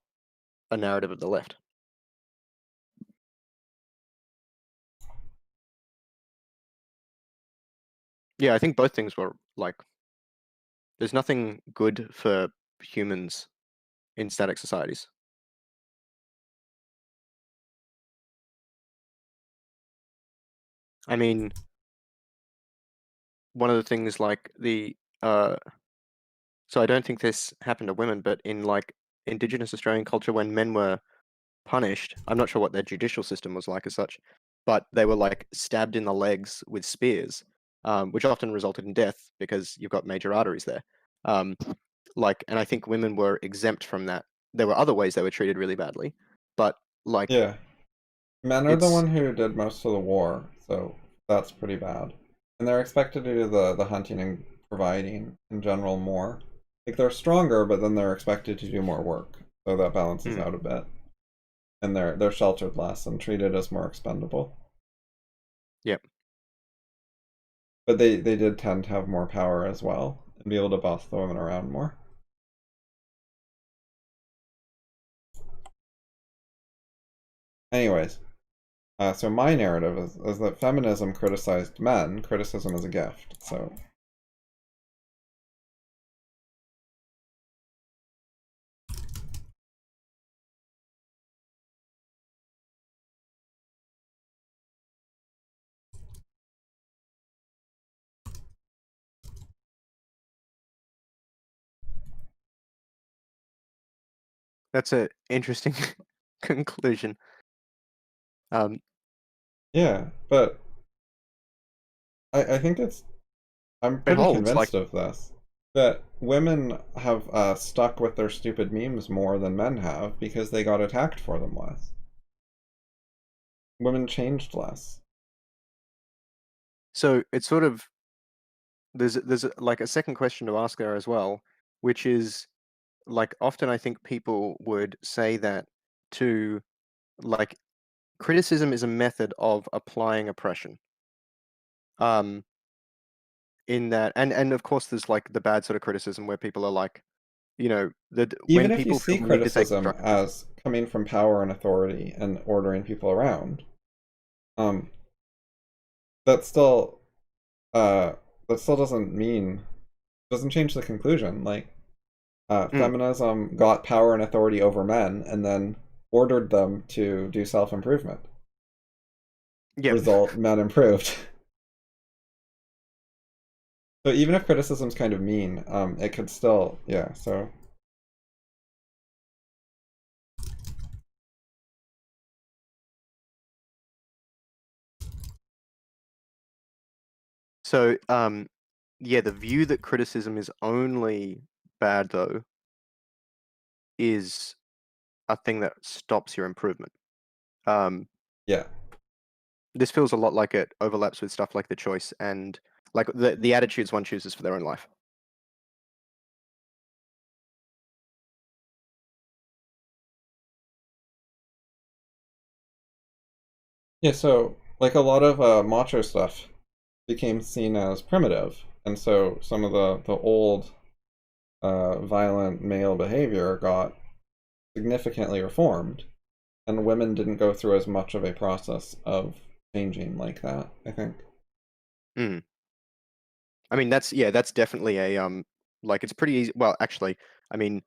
a narrative of the left. Yeah, I think both things were like, there's nothing good for humans in static societies. I mean, one of the things like so I don't think this happened to women, but in like Indigenous Australian culture, when men were punished, I'm not sure what their judicial system was like as such, but they were like stabbed in the legs with spears, which often resulted in death because you've got major arteries there. Um, and I think women were exempt from that. There were other ways they were treated really badly, but like Yeah. Men are the it's one who did most of the war, so that's pretty bad. And they're expected to do the hunting and providing in general more. Like they're stronger, but then they're expected to do more work. So that balances mm, out a bit. And they're sheltered less and treated as more expendable. yeah. But they did tend to have more power as well and be able to boss the women around more. Anyways, so my narrative is that feminism criticized men. Criticism is a gift. So That's a interesting conclusion. Um, yeah, but I think I'm it pretty holds like convinced of this. That women have stuck with their stupid memes more than men have because they got attacked for them less. Women changed less. so. It's sort of like a second question to ask there as well, which is like often I think people would say that to like criticism is a method of applying oppression. Um, in that, and of course there's like the bad sort of criticism where people are like, that Even when if you people feel see the need to take criticism constructive. as coming from power and authority and ordering people around, um, that still uh, that still doesn't change the conclusion. Like Mm, feminism got power and authority over men and then ordered them to do self improvement. yep. Result: men improved. So even if criticism's kind of mean, it could still, yeah. So So, yeah, the view that criticism is only bad though is a thing that stops your improvement. Um, yeah, this feels a lot like it overlaps with stuff like the choice and like the attitudes one chooses for their own life. yeah. So like a lot of macho stuff became seen as primitive, and so some of the old violent male behavior got significantly reformed, and women didn't go through as much of a process of changing like that, I think. Mm. I mean, that's definitely a like it's pretty easy. Well, actually, I mean,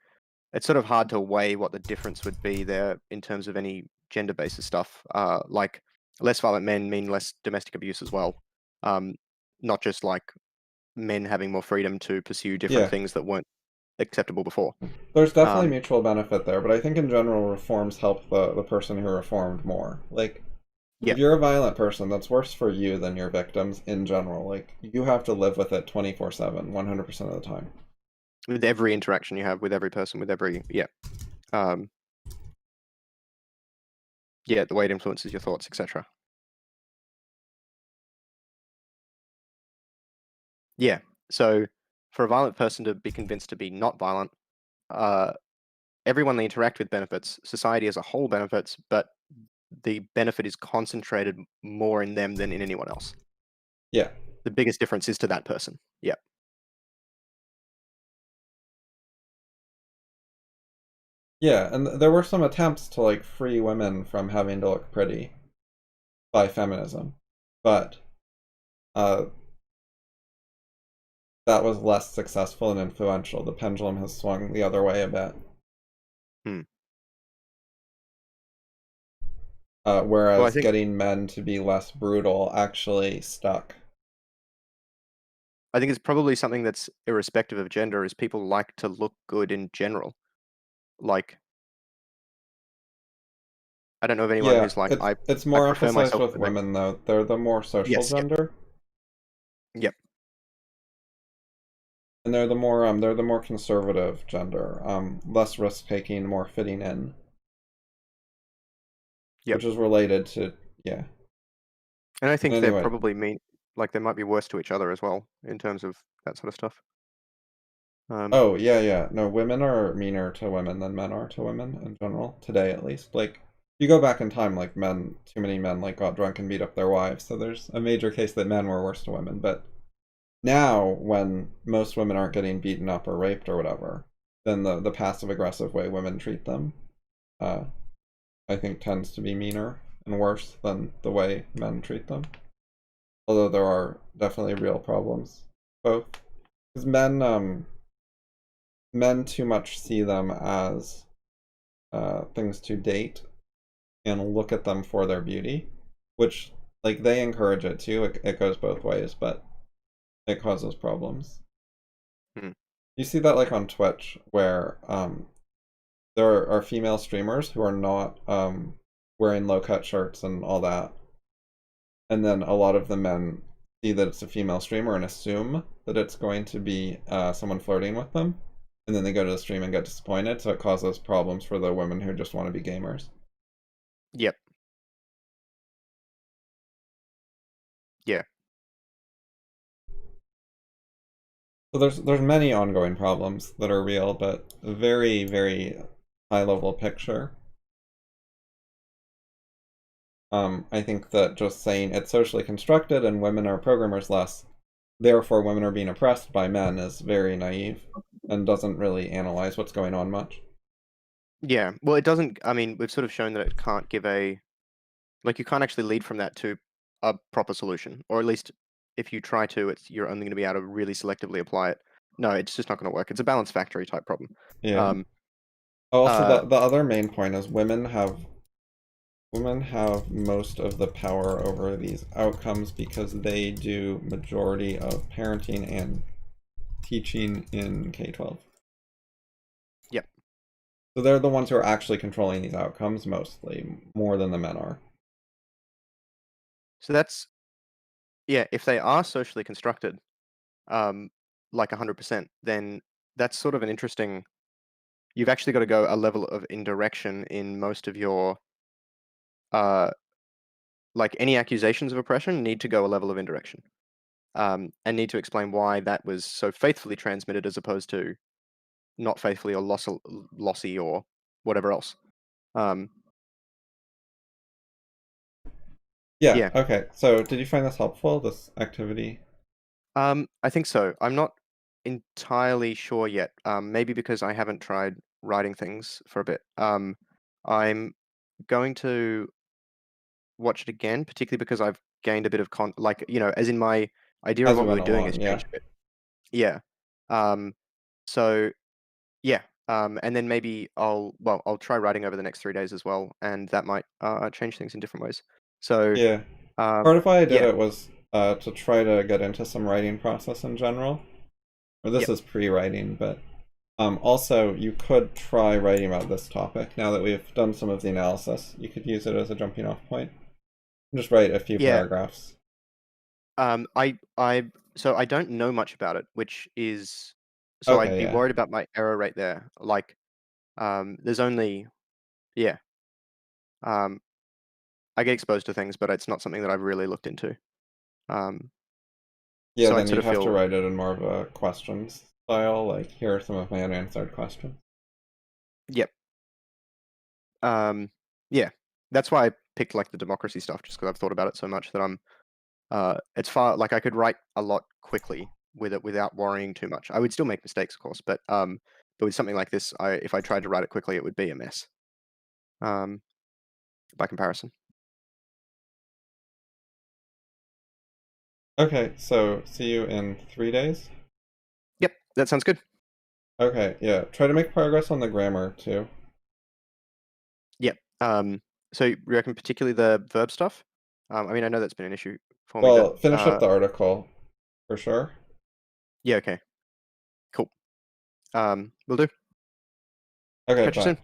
it's sort of hard to weigh what the difference would be there in terms of any gender basis stuff. Like less violent men mean less domestic abuse as well. Um, not just like men having more freedom to pursue different Yeah, things that weren't acceptable before. there's definitely Um, mutual benefit there, but I think in general reforms help the person who reformed more. Like yeah, if you're a violent person, that's worse for you than your victims in general. Like you have to live with it 24/7, 100% of the time. with every interaction you have with every person, with every um, the way it influences your thoughts, etc. yeah. So for a violent person to be convinced to be not violent, uh, everyone they interact with benefits, society as a whole benefits, but the benefit is concentrated more in them than in anyone else. Yeah. The biggest difference is to that person. Yeah. Yeah, and there were some attempts to like free women from having to look pretty by feminism, but uh, that was less successful and influential. The pendulum has swung the other way a bit. Hmm. Well, I Whereas think getting men to be less brutal actually stuck. I think it's probably something that's irrespective of gender, is people like to look good in general. Like, I don't know of anyone Yeah, who's like, it's I more prefer emphasized myself with to make. women though. They're the more social Yes, yep, gender, yep, and they're the more conservative gender, less risk taking, more fitting in, yep. which is related to yeah. And I think they're Anyway, probably mean, like they might be worse to each other as well in terms of that sort of stuff. Um, oh yeah, yeah. No, women are meaner to women than men are to women in general, today at least. Like you go back in time, like too many men like got drunk and beat up their wives. So there's a major case that men were worse to women. But now, when most women aren't getting beaten up or raped or whatever, then the passive aggressive way women treat them, uh, I think tends to be meaner and worse than the way men treat them. Although there are definitely real problems, both because men too much see them as things to date and look at them for their beauty, which like they encourage it too. It goes both ways, but it causes problems. hmm, You see that like on Twitch, where there are female streamers who are not wearing low cut shirts and all that, and then a lot of the men see that it's a female streamer and assume that it's going to be someone flirting with them, and then they go to the stream and get disappointed. So it causes problems for the women who just want to be gamers. yep, yeah. So there's many ongoing problems that are real, but a very very high level picture. I think that just saying it's socially constructed and women are programmers less, therefore women are being oppressed by men is very naive and doesn't really analyze what's going on much. Yeah. Well, it doesn't. I mean, we've sort of shown that it can't give a like you can't actually lead from that to a proper solution, or at least if you try to, it's you're only going to be able to really selectively apply it. No, it's just not going to work. It's a balance factory type problem. Yeah. Um, Also, uh, the other main point is women have most of the power over these outcomes because they do majority of parenting and teaching in K-12. yep. So they're the ones who are actually controlling these outcomes mostly, more than the men are. So that's yeah. If they are socially constructed, um, like 100%, then that's sort of an interesting. You've actually got to go a level of indirection in most of your uh, like any accusations of oppression need to go a level of indirection, and need to explain why that was so faithfully transmitted as opposed to not faithfully or lossy or whatever else. Um, Yeah, yeah, okay. So did you find this helpful, this activity? I think so. I'm not entirely sure yet. Maybe because I haven't tried writing things for a bit. I'm going to watch it again, particularly because I've gained a bit of like as in my idea of As what we we were went doing has along, yeah. changed a bit. Yeah. Um, so yeah. And then maybe I'll try writing over the next 3 days as well, and that might change things in different ways. So Yeah. um, Part of why I did yeah, it was to try to get into some writing process in general. Or this yep, is pre-writing, but also you could try writing about this topic. Now that we've done some of the analysis, you could use it as a jumping off point. Just write a few yeah. paragraphs. I so I don't know much about it, which is so I'd Okay, be yeah. worried about my error rate there. Like, there's only yeah. Um, I get exposed to things, but it's not something that I've really looked into. Um, Yeah, So I'd then sort you'd of have to feel, write it in more of a questions style, like here are some of my unanswered questions. yep. Um, yeah, that's why I picked like the democracy stuff, just because I've thought about it so much that it's far like I could write a lot quickly with it without worrying too much. I would still make mistakes, of course, but with something like this, if I tried to write it quickly, it would be a mess. Um, by comparison. Okay, so see you in 3 days? Yep, that sounds good. Okay, yeah. Try to make progress on the grammar too. Yep. So you reckon particularly the verb stuff? I mean, I know that's been an issue for me, but Well, finish up the article for sure. yeah, okay, cool. We'll do. Okay, Catch you bye. soon.